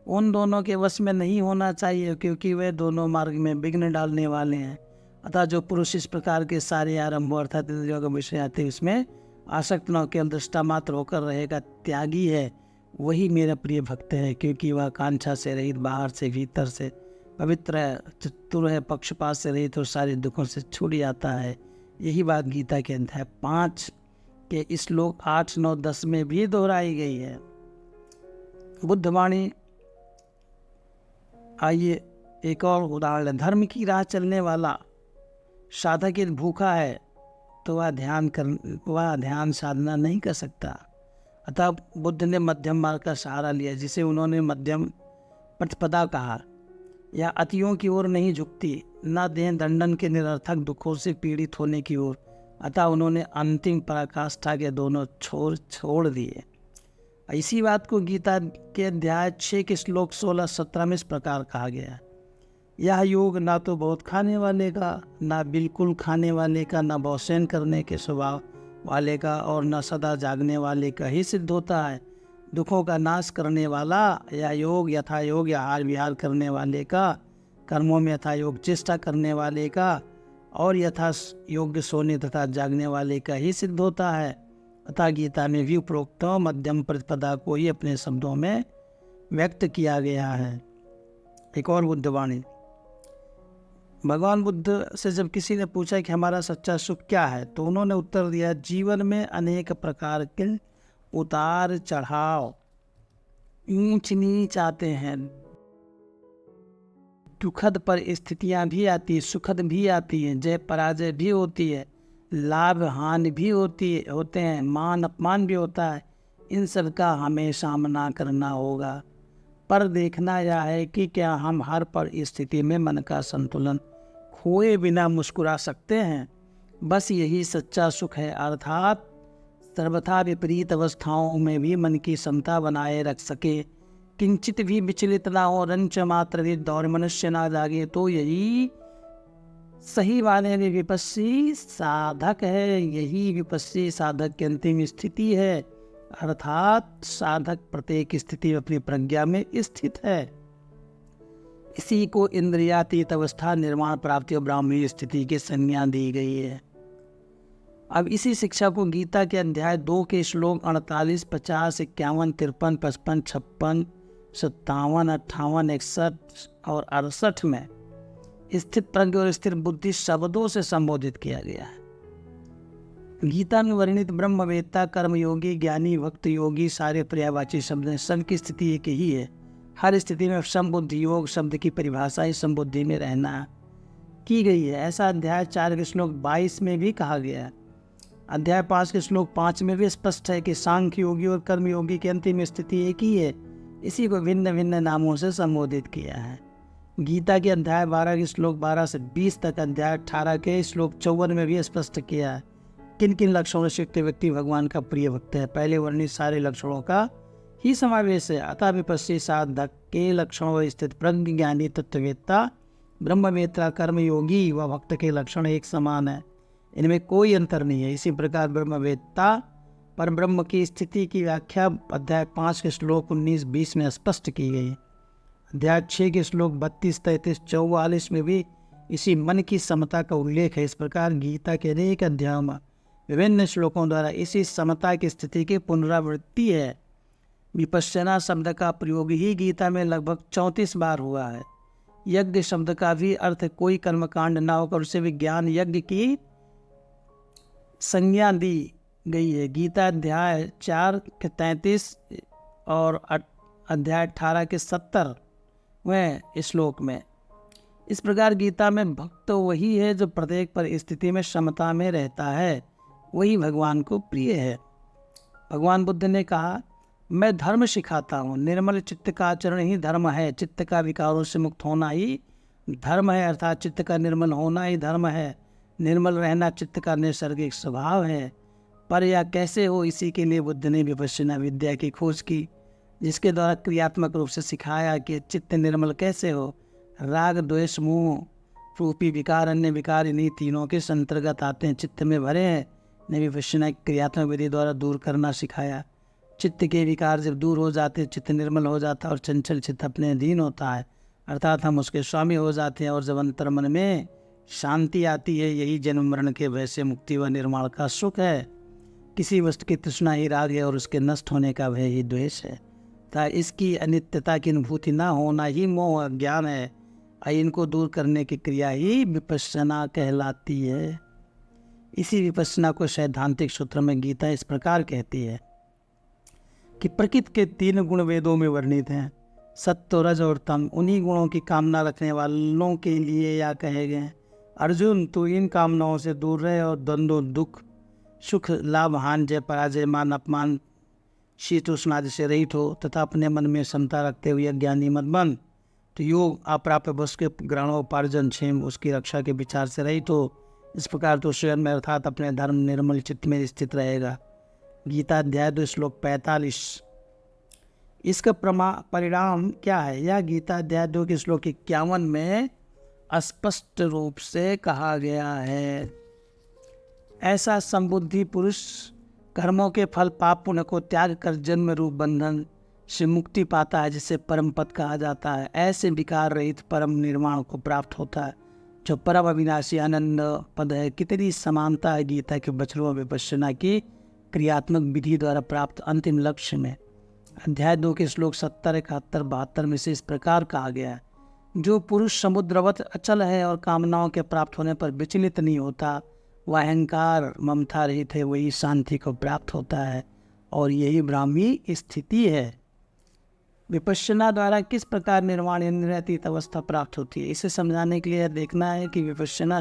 उन दोनों के वश में नहीं होना चाहिए, क्योंकि वे दोनों मार्ग में विघ्न डालने वाले हैं। अतः जो पुरुष इस प्रकार के सारे आरंभ अर्थात इंद्रियों का विषय आते उसमें आसक्त न केवल दृष्टा मात्र होकर रहेगा, त्यागी है, वही मेरा प्रिय भक्त है, क्योंकि वह कांक्षा से रहित, बाहर से भीतर से पवित्र है, चतुर है, पक्षपात से रहित और सारे दुखों से छूट जाता है। यही बात गीता के अध्याय 5 के श्लोक 8, 9, 10 में भी दोहराई गई है। बुद्धवाणी। आइए एक और उदाहरण। धर्म की राह चलने वाला साधक यदि भूखा है तो वह ध्यान साधना नहीं कर सकता। अतः बुद्ध ने मध्यम मार्ग का सहारा लिया, जिसे उन्होंने मध्यम प्रतिपदा कहा। यह अतियों की ओर नहीं झुकती, न देह दंडन के निरर्थक दुखों से पीड़ित होने की ओर। अतः उन्होंने अंतिम पराकाष्ठा के दोनों छोड़ दिए। इसी बात को गीता के अध्याय 6 के श्लोक 16-17 में इस प्रकार कहा गया है। यह योग ना तो बहुत खाने वाले का, ना बिल्कुल खाने वाले का, ना बहुसैन करने के स्वभाव वाले का, और न सदा जागने वाले का ही सिद्ध होता है। दुखों का नाश करने वाला या योग यथा योग या हार विहार करने वाले का, कर्मों में यथा योग चेष्टा करने वाले का, और यथा योग्य सोने तथा जागने वाले का ही सिद्ध होता है। अतः गीता में भी उपरोक्त मध्यम प्रतिपदा को ही अपने शब्दों में व्यक्त किया गया है। एक और बुद्धवाणी। भगवान बुद्ध से जब किसी ने पूछा कि हमारा सच्चा सुख क्या है, तो उन्होंने उत्तर दिया, जीवन में अनेक प्रकार के उतार चढ़ाव, ऊंच नीच आते हैं, दुखद परिस्थितियां भी आती है, सुखद भी आती हैं, जय पराजय भी होती है, लाभ हानि भी होते हैं, मान अपमान भी होता है। इन सब का हमें सामना करना होगा। पर देखना यह है कि क्या हम हर परिस्थिति में मन का संतुलन खोए बिना मुस्कुरा सकते हैं। बस यही सच्चा सुख है, अर्थात सर्वथा विपरीत अवस्थाओं में भी मन की समता बनाए रख सके, किंचित भी विचलित ना हो, रंच मात्र भी दौड़ मनुष्य ना जागे, तो यही सही वाले में विपस्सी साधक है। यही विपस्सी साधक की अंतिम स्थिति है, अर्थात साधक प्रत्येक स्थिति में अपनी प्रज्ञा में स्थित है। इसी को इंद्रियातीत अवस्था, निर्वाण प्राप्ति और ब्राह्मी स्थिति की संज्ञा दी गई है। अब इसी शिक्षा को गीता के अध्याय 2 के श्लोक 48, 50, 51, 53, 55, 56, 57, 58, 61 और 68 में स्थित प्रज्ञ और स्थिर बुद्धि शब्दों से संबोधित किया गया है। गीता में वर्णित ब्रह्मवेत्ता, कर्मयोगी, ज्ञानी, भक्त योगी सारे पर्यायवाची शब्द हैं। सबकी स्थिति एक ही है। हर स्थिति में संबुद्धि योग शब्द की परिभाषा ही संबुद्धि में रहना की गई है। ऐसा अध्याय 4 के श्लोक 22 में भी कहा गया है। अध्याय 5 के श्लोक 5 में भी स्पष्ट है कि सांख्य योगी और कर्मयोगी की अंतिम स्थिति एक ही है। इसी को भिन्न भिन्न नामों से संबोधित किया है। गीता के अध्याय 12 के श्लोक 12 से 20 तक, अध्याय 18 के श्लोक 54 में भी स्पष्ट किया है किन किन लक्षणों से युक्त व्यक्ति भगवान का प्रिय भक्त है। पहले वर्णित सारे लक्षणों का ही समावेश है। अतः विपस्सी साधक के लक्षणों स्थित प्रज्ञ, ज्ञानी, तत्ववेत्ता, ब्रह्मवेत्ता, कर्मयोगी व भक्त के लक्षण एक समान है। इनमें कोई अंतर नहीं है। इसी प्रकार ब्रह्मवेत्ता पर ब्रह्म की स्थिति की व्याख्या अध्याय 5 के श्लोक 19-20 में स्पष्ट की गई है। अध्याय 6 के श्लोक 32, 33, 44 में भी इसी मन की समता का उल्लेख है। इस प्रकार गीता के अनेक अध्यायों में विभिन्न श्लोकों द्वारा इसी समता की स्थिति की पुनरावृत्ति है। विपश्यना शब्द का प्रयोग ही गीता में लगभग 34 बार हुआ है। यज्ञ शब्द का भी अर्थ कोई कर्मकांड न होकर उसे विज्ञान यज्ञ की संज्ञा दी गई है। गीता अध्याय 4 के 33 और अध्याय 18 के 70वें श्लोक में। इस प्रकार गीता में भक्त वही है जो प्रत्येक परिस्थिति में समता में रहता है, वही भगवान को प्रिय है। भगवान बुद्ध ने कहा, मैं धर्म सिखाता हूँ। निर्मल चित्त का आचरण ही धर्म है। चित्त का विकारों से मुक्त होना ही धर्म है, अर्थात चित्त का निर्मल होना ही धर्म है। निर्मल रहना चित्त का नैसर्गिक स्वभाव है। पर यह कैसे हो, इसी के लिए बुद्ध ने विपश्यना विद्या की खोज की, जिसके द्वारा क्रियात्मक रूप से सिखाया कि चित्त निर्मल कैसे हो। राग, द्वेष, मोह रूपी विकार, अन्य विकार इन्हीं तीनों के अंतर्गत आते हैं। चित्त में भरे हैं ने विपश्यना क्रियात्मक विधि द्वारा दूर करना सिखाया। चित्त के विकार जब दूर हो जाते, चित्त निर्मल हो जाता है और चंचल चित्त अपने अधीन होता है, अर्थात हम उसके स्वामी हो जाते हैं। और जब अंतर मन में शांति आती है, यही जन्म मरण के भय से मुक्ति व निर्माण का सुख है। किसी वस्तु की तृष्णा ही राग है और उसके नष्ट होने का भय ही द्वेष है। तथा इसकी अनित्यता की अनुभूति न होना ही मोह अज्ञान है। इनको दूर करने की क्रिया ही विपश्यना कहलाती है। इसी विपश्यना को सैद्धांतिक सूत्र में गीता इस प्रकार कहती है कि प्रकृति के 3 गुण वेदों में वर्णित हैं, सत्व, रज और तम। उन्हीं गुणों की कामना रखने वालों के लिए या कहे गए, अर्जुन तू इन कामनाओं से दूर रहे और द्वंद्व, दुख, सुख, लाभ, हानि, जय पराजय, मान अपमान, शीत उष्ण आदि से रहित हो तथा अपने मन में समता रखते हुए ज्ञानी मत बन। तो योग अप्राप्य वस्तु के ग्रहणोपार्जन, क्षेम, उसकी रक्षा के विचार से रहित हो। इस प्रकार तो स्वयं में अर्थात अपने धर्म निर्मल चित्त में स्थित रहेगा। गीता अध्याय 2 श्लोक 45। इसका परिणाम क्या है? यह गीता अध्याय 2 के श्लोक 51 में स्पष्ट रूप से कहा गया है। ऐसा संबुद्धि पुरुष कर्मों के फल पाप पुण्य को त्याग कर जन्म रूप बंधन से मुक्ति पाता है, जिसे परम पद कहा जाता है। ऐसे विकार रहित परम निर्वाण को प्राप्त होता है, जो परम अविनाशी आनंद पद है। कितनी समानता है गीता के वचनों विपश्यना की क्रियात्मक विधि द्वारा प्राप्त अंतिम लक्ष्य में। अध्याय 2 के श्लोक 70, 71, 72 में से इस प्रकार कहा गया है, जो पुरुष समुद्रवत अचल है और कामनाओं के प्राप्त होने पर विचलित नहीं होता, वह अहंकार ममता रहित है, वही शांति को प्राप्त होता है और यही ब्राह्मी स्थिति है। विपश्यना द्वारा किस प्रकार निर्वाण निर्णयतीत अवस्था प्राप्त होती है, इसे समझाने के लिए देखना है कि विपश्यना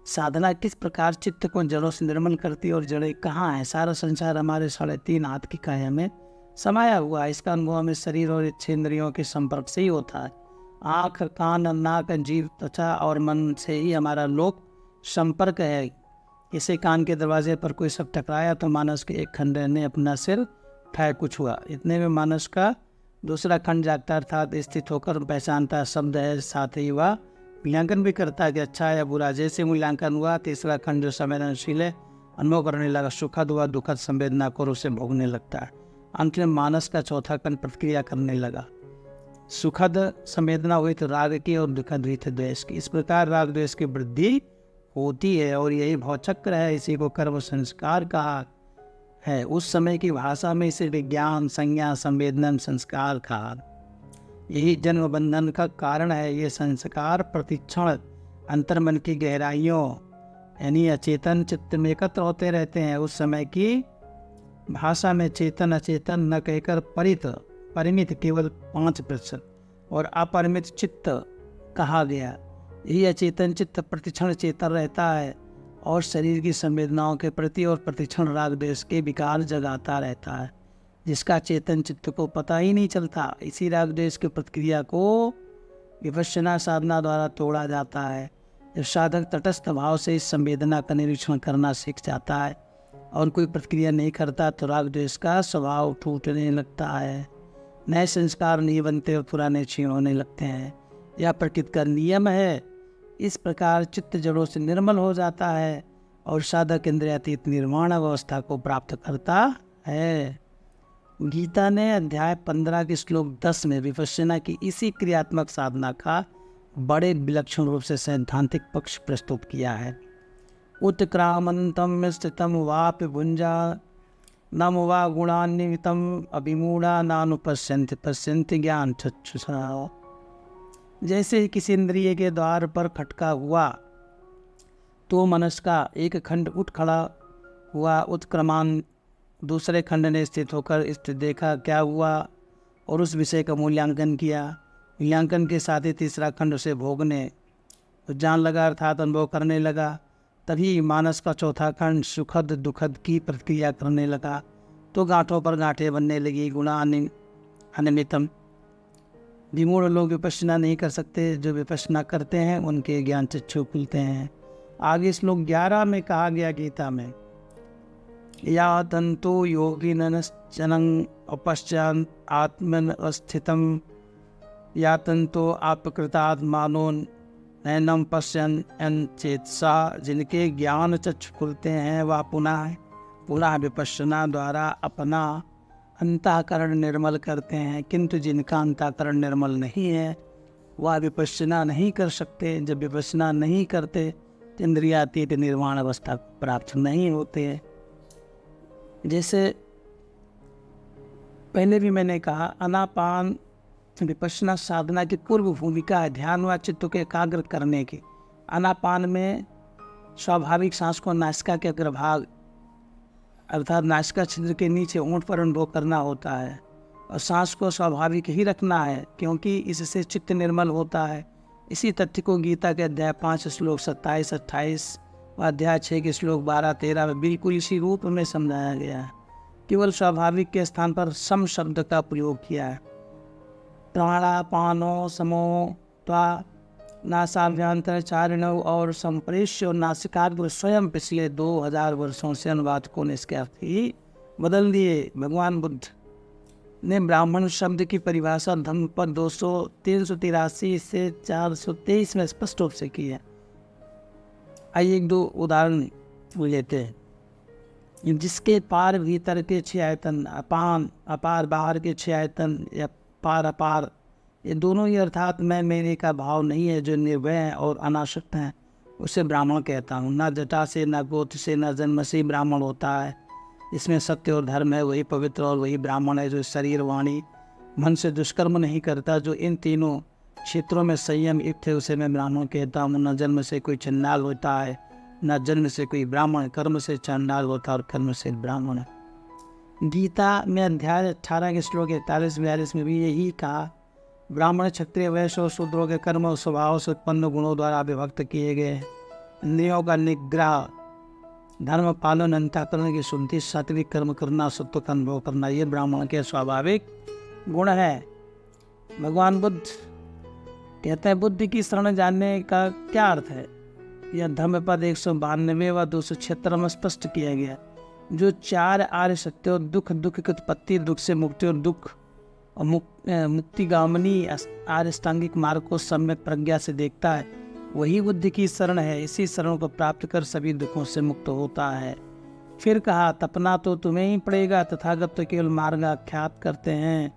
साधना किस प्रकार चित्त को जड़ों से निर्मल करती है और जड़ें कहाँ हैं। सारा संसार हमारे 3.5 हाथ की काया में समाया हुआ है। इसका अनुभव हमें शरीर और इच्छेंद्रियों के संपर्क से ही होता है। आँख, कान, नाक, जीभ, त्वचा और मन से ही हमारा लोक संपर्क है। इसे कान के दरवाजे पर कोई सब टकराया तो मानस के एक खंड ने अपना सिर उठाया, कुछ हुआ। इतने में मानस का दूसरा खंड जागता अर्थात स्थित होकर पहचानता शब्द है, साथ ही वह मूल्यांकन भी करता है कि अच्छा या बुरा। जैसे मूल्यांकन हुआ, तीसरा खंड जो संवेदनशील है अनुभव करने लगा, सुखद हुआ, दुखद संवेदना को उसे भोगने लगता है। अंत में मानस का चौथा खंड प्रतिक्रिया करने लगा। सुखद संवेदना हुई तो राग की और दुखद हुई तो द्वेष की। इस प्रकार राग द्वेष की वृद्धि होती है और यही भवचक्र है। इसी को कर्म संस्कार कहा है। उस समय की भाषा में इसे विज्ञान, संज्ञा, संवेदन, संस्कार कहा। यही जन्म बंधन का कारण है। ये संस्कार प्रतिक्षण अंतर्मन की गहराइयों यानी अचेतन चित्त में एकत्र होते रहते हैं। उस समय की भाषा में चेतन अचेतन न कहकर परिमित केवल 5% और अपरिमित चित्त कहा गया। यही अचेतन चित्त प्रतिक्षण चेतन रहता है और शरीर की संवेदनाओं के प्रति और प्रतिक्षण राग द्वेष के विकार जगाता रहता है, जिसका चेतन चित्त को पता ही नहीं चलता। इसी राग द्वेष की प्रतिक्रिया को विपश्यना साधना द्वारा तोड़ा जाता है। जब साधक तटस्थ भाव से इस संवेदना का निरीक्षण करना सीख जाता है और कोई प्रतिक्रिया नहीं करता तो राग द्वेष का स्वभाव टूटने लगता है। नए संस्कार नहीं बनते और पुराने क्षीण होने लगते हैं। यह प्रकृति का नियम है। इस प्रकार चित्त जड़ों से निर्मल हो जाता है और साधक इंद्रियातीत निर्वाण अवस्था को प्राप्त करता है। गीता ने अध्याय 15 के श्लोक 10 में विपश्यना की इसी क्रियात्मक साधना का बड़े विलक्षण रूप से सैद्धांतिक पक्ष प्रस्तुत किया है। उत्क्रामंतम स्थितम वापि भुंजा नम वा गुणान्वितम अभिमूढ़ा नानुपश्यन्ति पश्यन्ति ज्ञान चक्षुषा। जैसे किसी इंद्रिय के द्वार पर खटका हुआ तो मनस का एक खंड उठ खड़ा हुआ, उत्क्रमान दूसरे खंड ने स्थित होकर स्थित देखा क्या हुआ और उस विषय का मूल्यांकन किया। मूल्यांकन के साथ ही तीसरा खंड उसे भोगने तो जान लगा अर्थात अनुभव करने लगा। तभी मानस का चौथा खंड सुखद दुखद की प्रतिक्रिया करने लगा तो गांठों पर गांठें बनने लगी। गुणा अनिमितम। विमूढ़ लोग विपश्यना नहीं कर सकते, जो विपश्यना करते हैं उनके ज्ञान चक्षु खुलते हैं। आगे श्लोक 11 में कहा गया गीता में, या तंतु योगिनश्चनं अपश्चान आत्मन स्थितम या तंतु अपकृतात्मानो नैनम पश्यन् चेतसा। जिनके ज्ञान चक्षु खुलते हैं वह पुनः विपश्यना द्वारा अपना अंतःकरण निर्मल करते हैं, किंतु जिनका अंतःकरण निर्मल नहीं है वह विपश्यना नहीं कर सकते। जब विपश्यना नहीं करते इंद्रियातीत निर्वाण अवस्था प्राप्त नहीं होते। जैसे पहले भी मैंने कहा, आनापान विपश्यना साधना की पूर्व भूमिका है ध्यान व चित्त को एकाग्र करने की। आनापान में स्वाभाविक सांस को नासिका के अग्रभाग अर्थात नासिका छिद्र के नीचे ओंठ पर अनुभव करना होता है और सांस को स्वाभाविक ही रखना है, क्योंकि इससे चित्त निर्मल होता है। इसी तथ्य को गीता के अध्याय 5 श्लोक 27-28 व अध्याय 6 के श्लोक 12-13 में बिल्कुल इसी रूप में समझाया गया है। केवल स्वाभाविक के स्थान पर सम शब्द का प्रयोग किया है। प्राणापानो समो त्वा नासाभ्यंतरचारिणो और संप्रेष्य और नासिकाग्र स्वयं पिछले 2000 वर्षों से अनुवादकों ने इसके अर्थ ही बदल दिए। भगवान बुद्ध ने ब्राह्मण शब्द की परिभाषा धम्मपद 383 से 423 में स्पष्ट रूप से की है। आइए 1-2 उदाहरण लेते हैं। जिसके पार भीतर के 6 आयतन, अपान अपार बाहर के 6 आयतन या पार अपार, ये दोनों ही अर्थात मैं मेरे का भाव नहीं है, जो निर्भय और अनासक्त हैं उसे ब्राह्मण कहता हूँ। ना जटा से, ना गोत्र से, ना जन्म से ब्राह्मण होता है। इसमें सत्य और धर्म है, वही पवित्र और वही ब्राह्मण है जो शरीर वाणी मन से दुष्कर्म नहीं करता। जो इन तीनों क्षेत्रों में संयम युक्त है उसे मैं ब्राह्मण कहता हूँ। न जन्म से कोई चंडाल होता है, न जन्म से कोई ब्राह्मण, कर्म से चंडाल होता है और कर्म से ब्राह्मण है। गीता में अध्याय 18 के श्लोक 41-42 में भी यही कहा। ब्राह्मण क्षत्रिय वैश्य और शूद्रों के कर्म और स्वभाव से उत्पन्न गुणों द्वारा विभक्त किए गए। इंद्रियों का निग्रह, धर्म पालन, अंतःकरण की शुद्धि, सात्विक कर्म करना, सत्व का अनुभव करना, ये ब्राह्मण के स्वाभाविक गुण है। भगवान बुद्ध कहते हैं, बुद्धि की शरण जानने का क्या अर्थ है? यह धम्मपद 192 व 276 में स्पष्ट किया गया। जो 4 आर्य सत्यों, दुख, दुख की उत्पत्ति, दुख से मुक्ति और दुख और मुक्तिगामिनी आर्य अष्टांगिक मार्ग को सम्यक प्रज्ञा से देखता है, वही बुद्धि की शरण है। इसी शरण को प्राप्त कर सभी दुखों से मुक्त होता है। फिर कहा, तपना तो तुम्हें ही पड़ेगा। तथागत तो केवल मार्ग आख्यात करते हैं।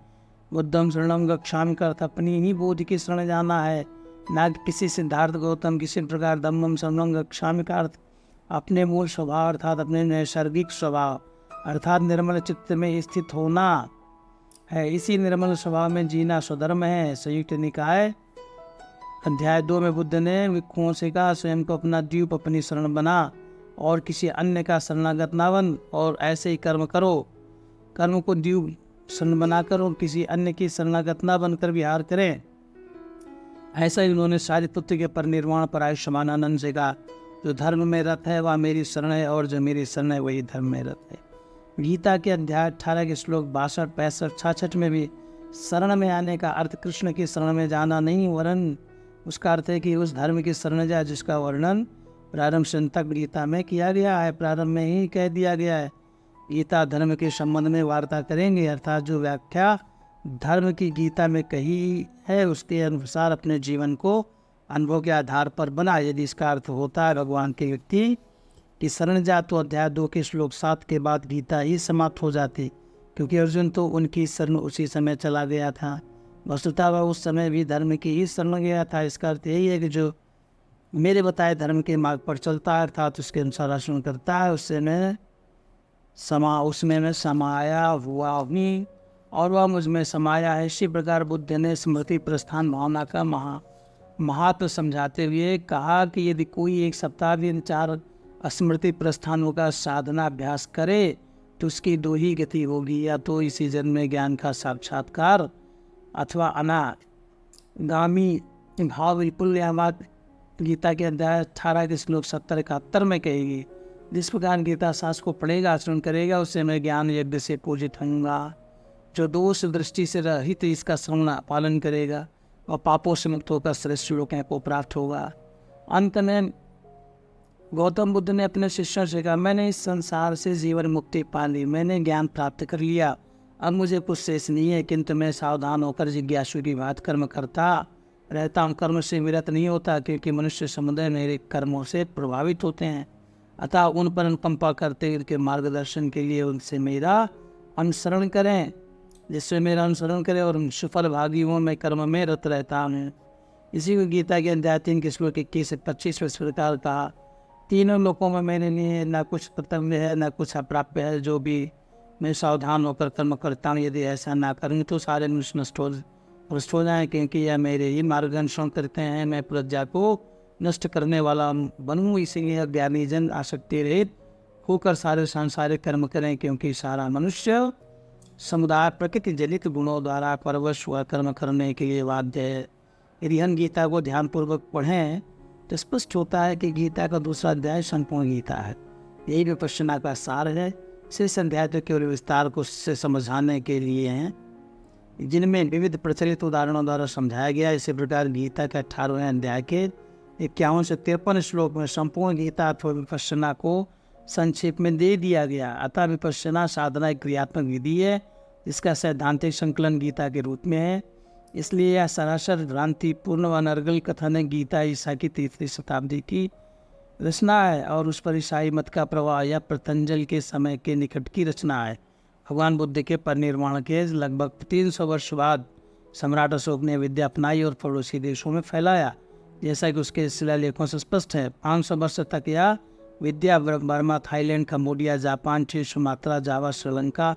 बुद्धम शरणम गच्छामि का अर्थ अपनी ही बोध की शरण जाना है, ना किसी सिद्धार्थ गौतम किसी प्रकार। धम्मम शरणम गच्छामि का अर्थ अपने मूल स्वभाव अर्थात अपने नैसर्गिक स्वभाव अर्थात निर्मल चित्त में स्थित होना है। इसी निर्मल स्वभाव में जीना स्वधर्म है। संयुक्त निकाय अध्याय 2 में बुद्ध ने भिक्षुओं से कहा, स्वयं को अपना द्वीप अपनी शरण बना और किसी अन्य का शरणागत ना बन, और ऐसे ही कर्म करो। कर्म को द्वीप शरण बनाकर और किसी अन्य की शरणागत ना बनकर विहार करें। ऐसा ही उन्होंने सारे तत्व के परिनिर्वाण पर आयुष्मान आनंद से कहा, जो धर्म में रत है वह मेरी शरण है, और जो मेरी शरण है वही धर्म में रत है। गीता के अध्याय 18 के श्लोक 62, 65, 66 में भी शरण में आने का अर्थ कृष्ण की शरण में जाना नहीं, वरन उसका अर्थ है कि उस धर्म की शरण जाए जिसका वर्णन प्रारंभ से अंत तक गीता में किया गया है। प्रारंभ में ही कह दिया गया है। गीता धर्म के संबंध में वार्ता करेंगे, अर्थात जो व्याख्या धर्म की गीता में कही है उसके अनुसार अपने जीवन को अनुभव के आधार पर बना। यदि इसका अर्थ होता है भगवान के व्यक्ति की शरण जा, तो अध्याय 2 के श्लोक 7 के बाद गीता ही समाप्त हो जाती, क्योंकि अर्जुन तो उनकी शरण उसी समय चला गया था। वस्तुतः वह उस समय भी धर्म की ही शरण गया था। इसका अर्थ यही है कि जो मेरे बताए धर्म के मार्ग पर चलता है, अर्थात उसके अनुसार आचरण करता है, उसमें मैं समाया हुआ हूँ और वह मुझ में समाया है। इसी प्रकार बुद्ध ने स्मृति प्रस्थान भावना का महत्व समझाते हुए कहा कि यदि कोई एक सप्ताह भी इन 4 स्मृति प्रस्थानों का साधना अभ्यास करे तो उसकी 2 ही गति होगी, या तो इसी जन्म में ज्ञान का साक्षात्कार अथवा अनागामी भाव विपुल। यह बात गीता के अध्याय 18 के श्लोक 70-71 में कहेगी। जिस प्रकार गीता शास्त्र को पढ़ेगा, आचरण करेगा, उससे मैं ज्ञान यज्ञ से पूजित होऊंगा। जो दोष दृष्टि से रहित इसका श्रवण पालन करेगा और पापों से मुक्त होकर श्रेष्ठ लोकों को प्राप्त होगा। अंत में गौतम बुद्ध ने अपने शिष्यों से कहा, मैंने इस संसार से जीवन मुक्ति पा ली, मैंने ज्ञान प्राप्त कर लिया, अब मुझे कुछ शेष नहीं है, किंतु मैं सावधान होकर जिज्ञासु की बात कर्म करता रहता हूँ। कर्म से विरत नहीं होता, क्योंकि मनुष्य समुदाय मेरे कर्मों से प्रभावित होते हैं। अतः उन पर अनुकंपा करते उनके मार्गदर्शन के लिए उनसे मेरा अनुसरण करें, जिससे मेरा अनुसरण करें और सफल भागी हूँ। मैं कर्म में रत रहता हूँ। इसी को गीता के अध्याय 3 के श्लोक 21 से 25 में इस प्रकार कहा, तीनों लोकों में मेरे लिए न कुछ कर्तव्य है न कुछ अप्राप्य है। जो भी मैं सावधान होकर कर्म करता हूँ, यदि ऐसा ना करूँ तो सारे मनुष्य नष्ट हो जाएँ, क्योंकि यह मेरे ही मार्ग अनुसरण करते हैं। मैं प्रज्ञा को नष्ट करने वाला बनूँ, इसीलिए ज्ञानी जन आसक्ति रहित होकर सारे सांसारिक कर्म करें, क्योंकि सारा मनुष्य समुदाय प्रकृति जनित गुणों द्वारा परवश हुआ कर्म करने के लिए बाध्य है। यदि हम गीता को ध्यानपूर्वक पढ़ें तो स्पष्ट होता है कि गीता का दूसरा अध्याय संपूर्ण गीता है। यही विपश्यना का सार है। शेष अध्याय तो केवल विस्तार को से समझाने के लिए हैं, जिनमें विविध प्रचलित उदाहरणों द्वारा समझाया गया। इसी प्रकार गीता के 18वें अध्याय के 51 से 53 श्लोक में संपूर्ण गीता अथवा विपश्यना को संक्षेप में दे दिया गया। अतः विपश्यना साधना एक क्रियात्मक विधि है, जिसका सैद्धांतिक संकलन गीता के रूप में है। इसलिए यह सरासर भ्रांतिपूर्ण व अनर्गल कथन है। गीता ईसा की 3री शताब्दी की रचना है और उस पर ईसाई मत का प्रवाह या पतंजल के समय के निकट की रचना है। भगवान बुद्ध के परिनिर्वाण के लगभग 300 वर्ष बाद सम्राट अशोक ने विद्या अपनाई और पड़ोसी देशों में फैलाया, जैसा कि उसके शिलालेखों से स्पष्ट है। 500 वर्ष तक यह विद्या Burma, Thailand, Cambodia, Japan, Sumatra, Java, Sri Lanka,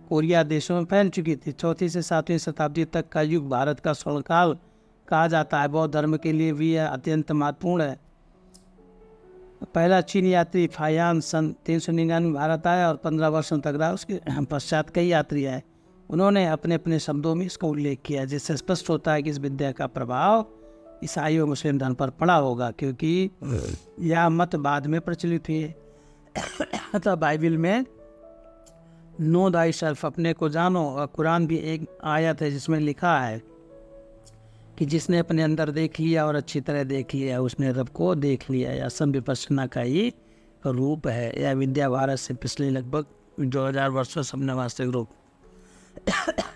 Korea देशों में फैल चुकी थी। 4वीं से 7वीं शताब्दी तक का युग भारत का स्वर्णकाल कहा जाता है। बौद्ध धर्म के लिए भी यह अत्यंत महत्वपूर्ण है। पहला चीन यात्री फायान सन 399 भारत आया और 15 वर्षों तक रहा। उसके पश्चात कई यात्री आए, उन्होंने अपने अपने शब्दों में इसका उल्लेख किया, जिससे स्पष्ट होता है कि इस विद्या का प्रभाव ईसाई और मुस्लिम धर्म पर पड़ा होगा, क्योंकि यह मत बाद में प्रचलित हुई है। अतः बाइबल में नो दाई सेल्फ, अपने को जानो, और कुरान भी एक आयत है जिसमें लिखा है कि जिसने अपने अंदर देख लिया और अच्छी तरह देख लिया, उसने रब को देख लिया। यह सब विपश्यना का ही रूप है। यह विद्या भारत से पिछले लगभग 2000 वर्षों सबने वास्तविक रूप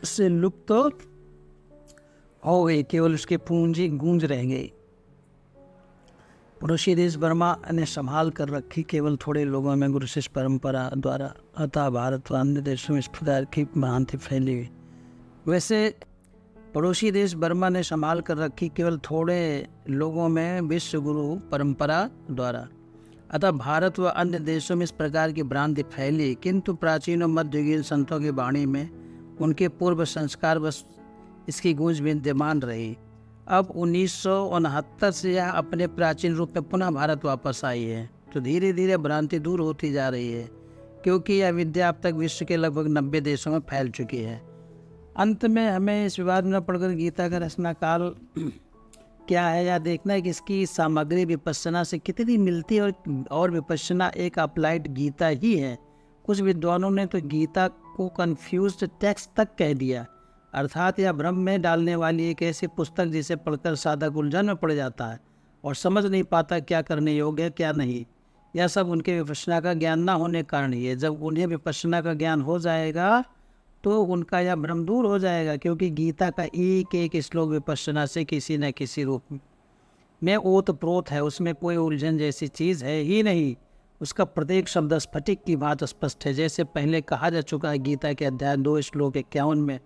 से लुप्त हो गई, केवल उसके पूंजी गूंज रह गई। पड़ोसी देश बर्मा ने संभाल कर रखी केवल थोड़े लोगों में गुरु शिष्य परंपरा द्वारा। अतः भारत व अन्य देशों में इस प्रकार की भ्रांति फैली हुई। वैसे पड़ोसी देश बर्मा ने संभाल कर रखी केवल थोड़े लोगों में विश्व गुरु परंपरा द्वारा। अतः भारत व अन्य देशों में इस प्रकार की भ्रांति फैली, किंतु प्राचीन और मध्ययुगीन संतों की वाणी में उनके पूर्व संस्कार बस इसकी गूंज विद्यमान रही। अब 1969 से यह अपने प्राचीन रूप में पुनः भारत वापस आई है, तो धीरे धीरे भ्रांति दूर होती जा रही है, क्योंकि यह विद्या अब तक विश्व के लगभग 90 देशों में फैल चुकी है। अंत में हमें इस विवाद में पढ़कर गीता का रचना काल क्या है यह देखना है कि इसकी सामग्री विपश्यना से कितनी मिलती है, और विपश्यना एक अप्लाइड गीता ही है। कुछ विद्वानों ने तो गीता को कन्फ्यूज्ड टेक्स्ट तक कह दिया, अर्थात यह भ्रम में डालने वाली एक ऐसी पुस्तक जिसे पढ़कर साधक उलझन में पड़ जाता है और समझ नहीं पाता क्या करने योग्य है क्या नहीं। यह सब उनके विपश्यना का ज्ञान ना होने के कारण ही है। जब उन्हें विपश्यना का ज्ञान हो जाएगा तो उनका यह भ्रम दूर हो जाएगा, क्योंकि गीता का एक एक श्लोक विपश्यना से किसी न किसी रूप में ओतप्रोत है, उसमें कोई उलझन जैसी चीज़ है ही नहीं। उसका प्रत्येक शब्द स्फटिक की बात स्पष्ट है। जैसे पहले कहा जा चुका है, गीता के अध्याय 2 श्लोक 51 में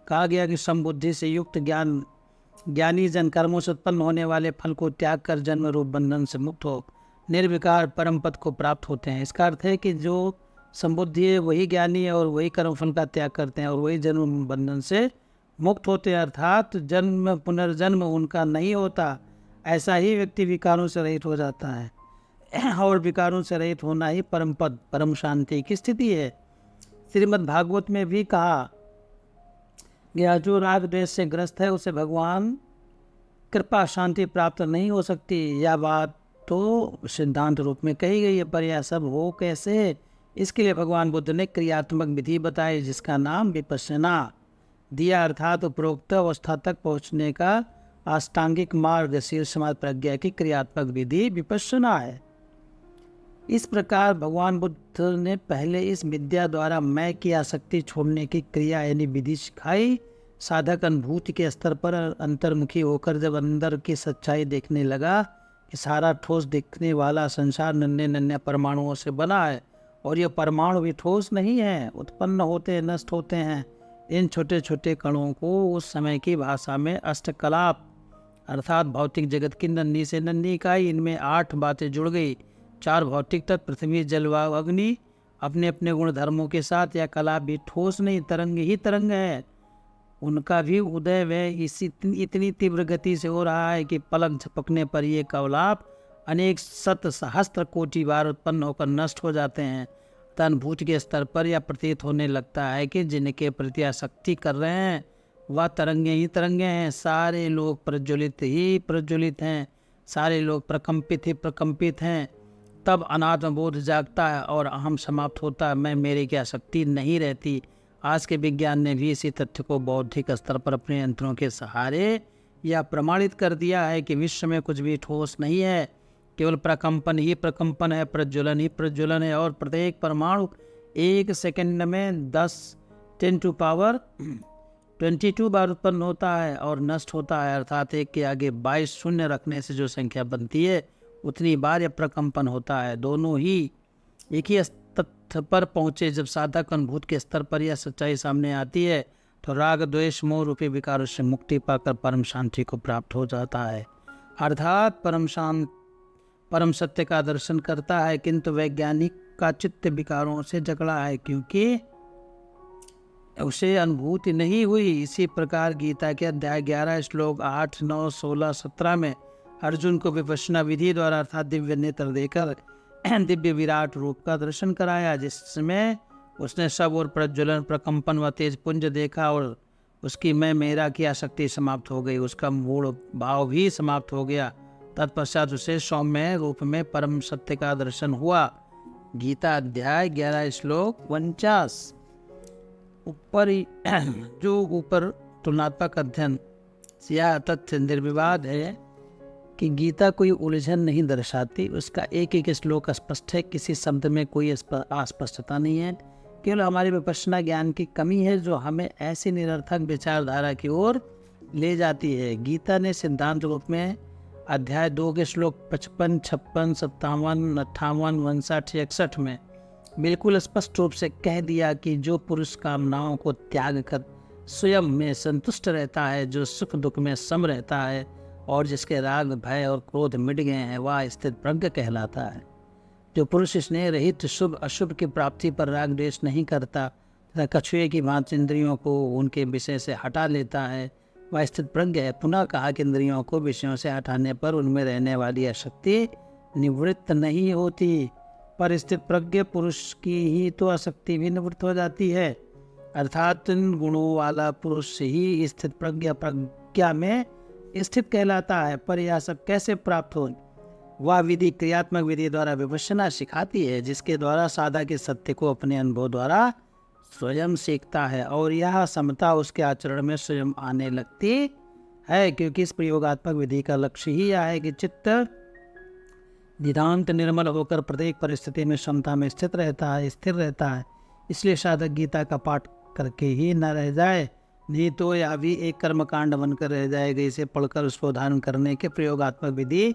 कहा गया कि समबुद्धि से युक्त ज्ञानी जन कर्मों से उत्पन्न होने वाले फल को त्याग कर जन्म रूप बंधन से मुक्त हो निर्विकार परम पद को प्राप्त होते हैं। इसका अर्थ है कि जो संबुद्धि है वही ज्ञानी है और वही कर्मफल का त्याग करते हैं और वही जन्म बंधन से मुक्त होते हैं, अर्थात जन्म पुनर्जन्म उनका नहीं होता। ऐसा ही व्यक्ति विकारों से रहित हो जाता है और विकारों से रहित होना ही परम पद परम शांति की स्थिति है। श्रीमद् भागवत में भी कहा गया, जो राग द्वेष से ग्रस्त है उसे भगवान कृपा शांति प्राप्त नहीं हो सकती। यह बात तो सिद्धांत रूप में कही गई है, पर यह सब हो कैसे? इसके लिए भगवान बुद्ध ने क्रियात्मक विधि बताई, जिसका नाम विपश्यना दिया, अर्थात उपरोक्त अवस्था तक पहुँचने का अष्टांगिक मार्ग शीर्षमार्ग प्रज्ञा की क्रियात्मक विधि विपश्यना है। इस प्रकार भगवान बुद्ध ने पहले इस विद्या द्वारा मैं की आसक्ति छोड़ने की क्रिया यानी विधि सिखाई। साधक अनुभूति के स्तर पर अंतर्मुखी होकर जब अंदर की सच्चाई देखने लगा कि सारा ठोस दिखने वाला संसार नन्हे नन्हे परमाणुओं से बना है और ये परमाणु भी ठोस नहीं है, उत्पन्न होते हैं, नष्ट होते हैं। इन छोटे छोटे कणों को उस समय की भाषा में अष्टकलाप अर्थात भौतिक जगत की नन्ही से नन्ही इकाई, इनमें 8 बातें जुड़ गई। 4 भौतिक तत्व पृथ्वी जल वायु अग्नि अपने अपने गुण धर्मों के साथ। यह कलाप भी ठोस नहीं, तरंग ही तरंग है। उनका भी उदय वह इतनी तीव्र गति से हो रहा है कि पलक झपकने पर ये कलाप अनेक शत सहस्त्र कोटि बार उत्पन्न होकर नष्ट हो जाते हैं। तनुभूति के स्तर पर यह प्रतीत होने लगता है कि जिनके प्रति आसक्ति कर रहे हैं वह तरंगे ही तरंगे हैं। सारे लोग प्रज्वलित ही प्रज्वलित हैं, सारे लोग प्रकंपित ही प्रकंपित हैं। तब अनात्म बोध जागता है और अहम समाप्त होता है, मैं मेरे की आसक्ति नहीं रहती। आज के विज्ञान ने भी इसी तथ्य को बौद्धिक स्तर पर अपने यंत्रों के सहारे यह प्रमाणित कर दिया है कि विश्व में कुछ भी ठोस नहीं है, केवल प्रकंपन ही प्रकंपन है, प्रज्वलन ही प्रज्वलन है। और प्रत्येक परमाणु 1 सेकंड में 10⁻22 बार उत्पन्न होता है और नष्ट होता है, अर्थात 1 के आगे 22 शून्य रखने से जो संख्या बनती है उतनी बार यह प्रकंपन होता है। दोनों ही एक ही तथ्य पर पहुँचे। जब साधक अनुभूत के स्तर पर यह सच्चाई सामने आती है तो राग द्वेष मोह रूपी विकारों से मुक्ति पाकर परम शांति को प्राप्त हो जाता है, अर्थात परम सत्य का दर्शन करता है। किंतु वैज्ञानिक का चित्त विकारों से जकड़ा है, क्योंकि उसे अनुभूति नहीं हुई। इसी प्रकार गीता के अध्याय 11 श्लोक 8, 9, 16, 17 में अर्जुन को विपश्यना विधि द्वारा अर्थात दिव्य नेत्र देकर दिव्य विराट रूप का दर्शन कराया, जिसमें उसने सब और प्रज्वलन प्रकंपन व तेज पुंज देखा और उसकी मैं मेरा की आसक्ति समाप्त हो गई, उसका मूल भाव भी समाप्त हो गया। तत्पश्चात उसे सौम्य रूप में परम सत्य का दर्शन हुआ। गीता अध्याय 11 श्लोक 49। ऊपर तुलनात्मक अध्ययन यह तथ्य निर्विवाद है कि गीता कोई उलझन नहीं दर्शाती। उसका एक एक श्लोक स्पष्ट है, किसी शब्द में कोई अस्पष्टता नहीं है। केवल हमारी विपश्यना ज्ञान की कमी है जो हमें ऐसी निरर्थक विचारधारा की ओर ले जाती है। गीता ने सिद्धांत रूप में अध्याय 2 के श्लोक 55, 56, 57, 58, 59, 61 में बिल्कुल स्पष्ट रूप से कह दिया कि जो पुरुष कामनाओं को त्याग कर स्वयं में संतुष्ट रहता है, जो सुख दुख में सम रहता है और जिसके राग भय और क्रोध मिट गए हैं, वह स्थित प्रज्ञ कहलाता है। जो पुरुष स्नेह रहित शुभ अशुभ की प्राप्ति पर राग द्वेष नहीं करता तथा कछुए की भांति इंद्रियों को उनके विषय से हटा लेता है, वह स्थित प्रज्ञ है। पुनः कहा कि इंद्रियों को विषयों से हटाने पर उनमें रहने वाली आसक्ति निवृत्त नहीं होती, पर स्थित प्रज्ञ पुरुष की ही तो आसक्ति भी निवृत्त हो जाती है। अर्थात इन गुणों वाला पुरुष ही स्थित प्रज्ञा में स्थित कहलाता है। पर यह सब कैसे प्राप्त हो? वह विधि क्रियात्मक विधि द्वारा विपश्यना सिखाती है, जिसके द्वारा साधक के सत्य को अपने अनुभव द्वारा स्वयं सीखता है और यह समता उसके आचरण में स्वयं आने लगती है, क्योंकि इस प्रयोगात्मक विधि का लक्ष्य ही यह है कि चित्त नितांत निर्मल होकर प्रत्येक परिस्थिति में समता में स्थित रहता है, स्थिर रहता है। इसलिए साधक गीता का पाठ करके ही न रह जाए, नहीं तो यह भी एक कर्मकांड बनकर रह जाएगा। इसे पढ़कर उसको धारण करने के प्रयोगात्मक विधि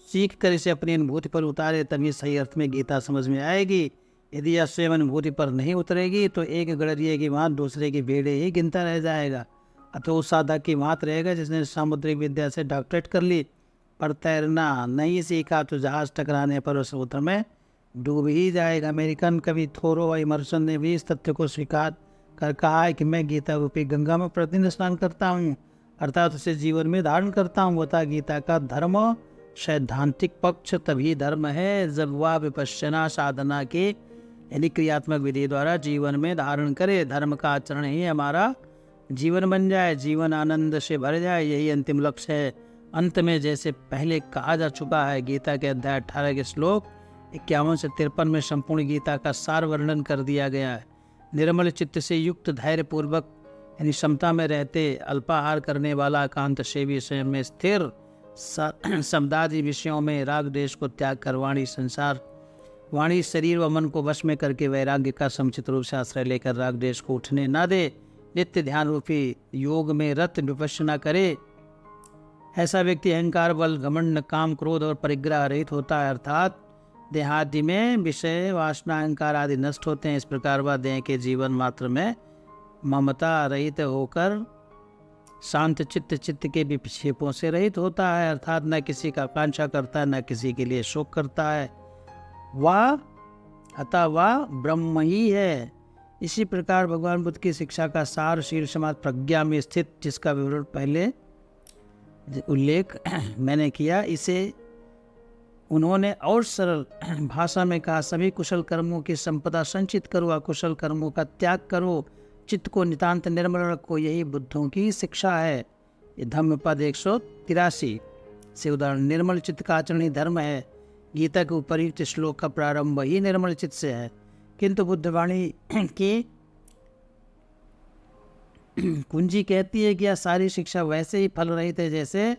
सीख कर इसे अपनी अनुभूति पर उतारे, तभी सही अर्थ में गीता समझ में आएगी। यदि यह स्वयं अनुभूति पर नहीं उतरेगी तो एक गड़रिए की बात दूसरे की भेड़े ही गिनता रह जाएगा। अथवा उस साधक की बात रहेगा जिसने सामुद्रिक विद्या से डॉक्टरेट कर ली, पर तैरना नहीं सीखा तो जहाज टकराने पर उस समुद्र में डूब ही जाएगा। अमेरिकन कवि थोरो इमर्सन ने भी इस तथ्य को स्वीकार कर कहा है कि मैं गीता रूपी गंगा में प्रतिदिन स्नान करता हूँ, अर्थात उसे जीवन में धारण करता हूँ। बता गीता का धर्म सैद्धांतिक पक्ष तभी धर्म है जब वह विपश्यना साधना के यानी क्रियात्मक विधि द्वारा जीवन में धारण करे। धर्म का आचरण ही हमारा जीवन बन जाए, जीवन आनंद से भर जाए, यही अंतिम लक्ष्य है। अंत में जैसे पहले कहा जा चुका है, गीता के अध्याय 18 के श्लोक 51 से 53 में संपूर्ण गीता का सार वर्णन कर दिया गया है। निर्मल चित्त से युक्त, धैर्य पूर्वक यानी क्षमता में रहते, अल्पाहार करने वाला, एकांत सेवी, स्वयं में स्थिर, शब्दादि विषयों में राग देश को त्याग कर वाणी शरीर व मन को वश में करके वैराग्य का समुचित रूप से आश्रय लेकर राग देश को उठने न दे, नित्य ध्यान रूपी योग में रत विपश्यना करे। ऐसा व्यक्ति अहंकार, बल, घमंड, काम, क्रोध और परिग्रह रहित होता है, अर्थात देहादि में विषय वासना अहंकार आदि नष्ट होते हैं। इस प्रकार वह देह के जीवन मात्र में ममता रहित होकर शांत चित्त के विक्षेपों से रहित होता है, अर्थात न किसी का आकांक्षा करता है, न किसी के लिए शोक करता है। वह ब्रह्म ही है। इसी प्रकार भगवान बुद्ध की शिक्षा का सार शील समाज प्रज्ञा में स्थित, जिसका विवरण पहले उल्लेख मैंने किया, इसे उन्होंने और सरल भाषा में कहा, सभी कुशल कर्मों की संपदा संचित करो, अकुशल कर्मों का त्याग करो, चित्त को नितांत निर्मल रखो, यही बुद्धों की शिक्षा है। ये धम्मपद 183 से उदाहरण। निर्मल चित्त का आचरण ही धर्म है। गीता के उपयुक्त श्लोक का प्रारंभ ही निर्मल चित्त से है, किंतु बुद्धवाणी की कुंजी कहती है कि यह सारी शिक्षा वैसे ही फल रहित है जैसे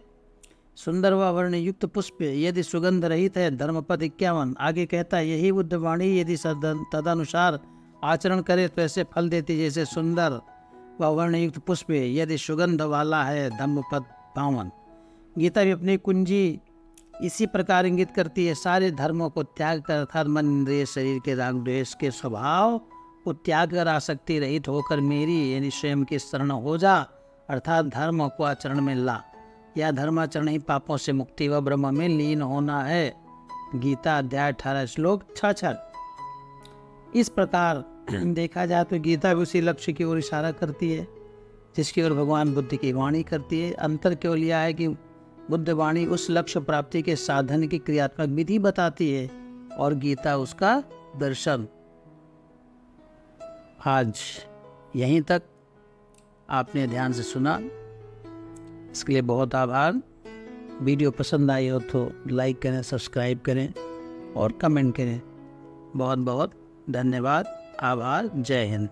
सुंदर व वर्ण युक्त पुष्प यदि सुगंध रहित है। धर्मपद 51 आगे कहता है, यही बुद्धवाणी यदि तदनुसार आचरण करे तो ऐसे फल देती जैसे सुंदर व वर्णयुक्त पुष्प यदि सुगंध वाला है। धम्मपद 52। गीता भी अपनी कुंजी इसी प्रकार इंगित करती है, सारे धर्मों को त्याग कर, अर्थात मन, इंद्रिय, शरीर के राग द्वेष के स्वभाव को त्याग कर आसक्ति रहित होकर मेरी यानी स्वयं की शरण हो जा, अर्थात धर्म को आचरण में ला। यह धर्माचरण ही पापों से मुक्ति व ब्रह्म में लीन होना है। गीता अध्याय 18 श्लोक 66। इस प्रकार देखा जाए तो गीता भी उसी लक्ष्य की ओर इशारा करती है जिसकी ओर भगवान बुद्ध की वाणी करती है। अंतर केवल यह है कि बुद्ध वाणी उस लक्ष्य प्राप्ति के साधन की क्रियात्मक विधि बताती है और गीता उसका दर्शन। आज यहीं तक आपने ध्यान से सुना, इसके लिए बहुत आभार। वीडियो पसंद आई हो तो लाइक करें, सब्सक्राइब करें और कमेंट करें। बहुत बहुत धन्यवाद, आभार। जय हिंद।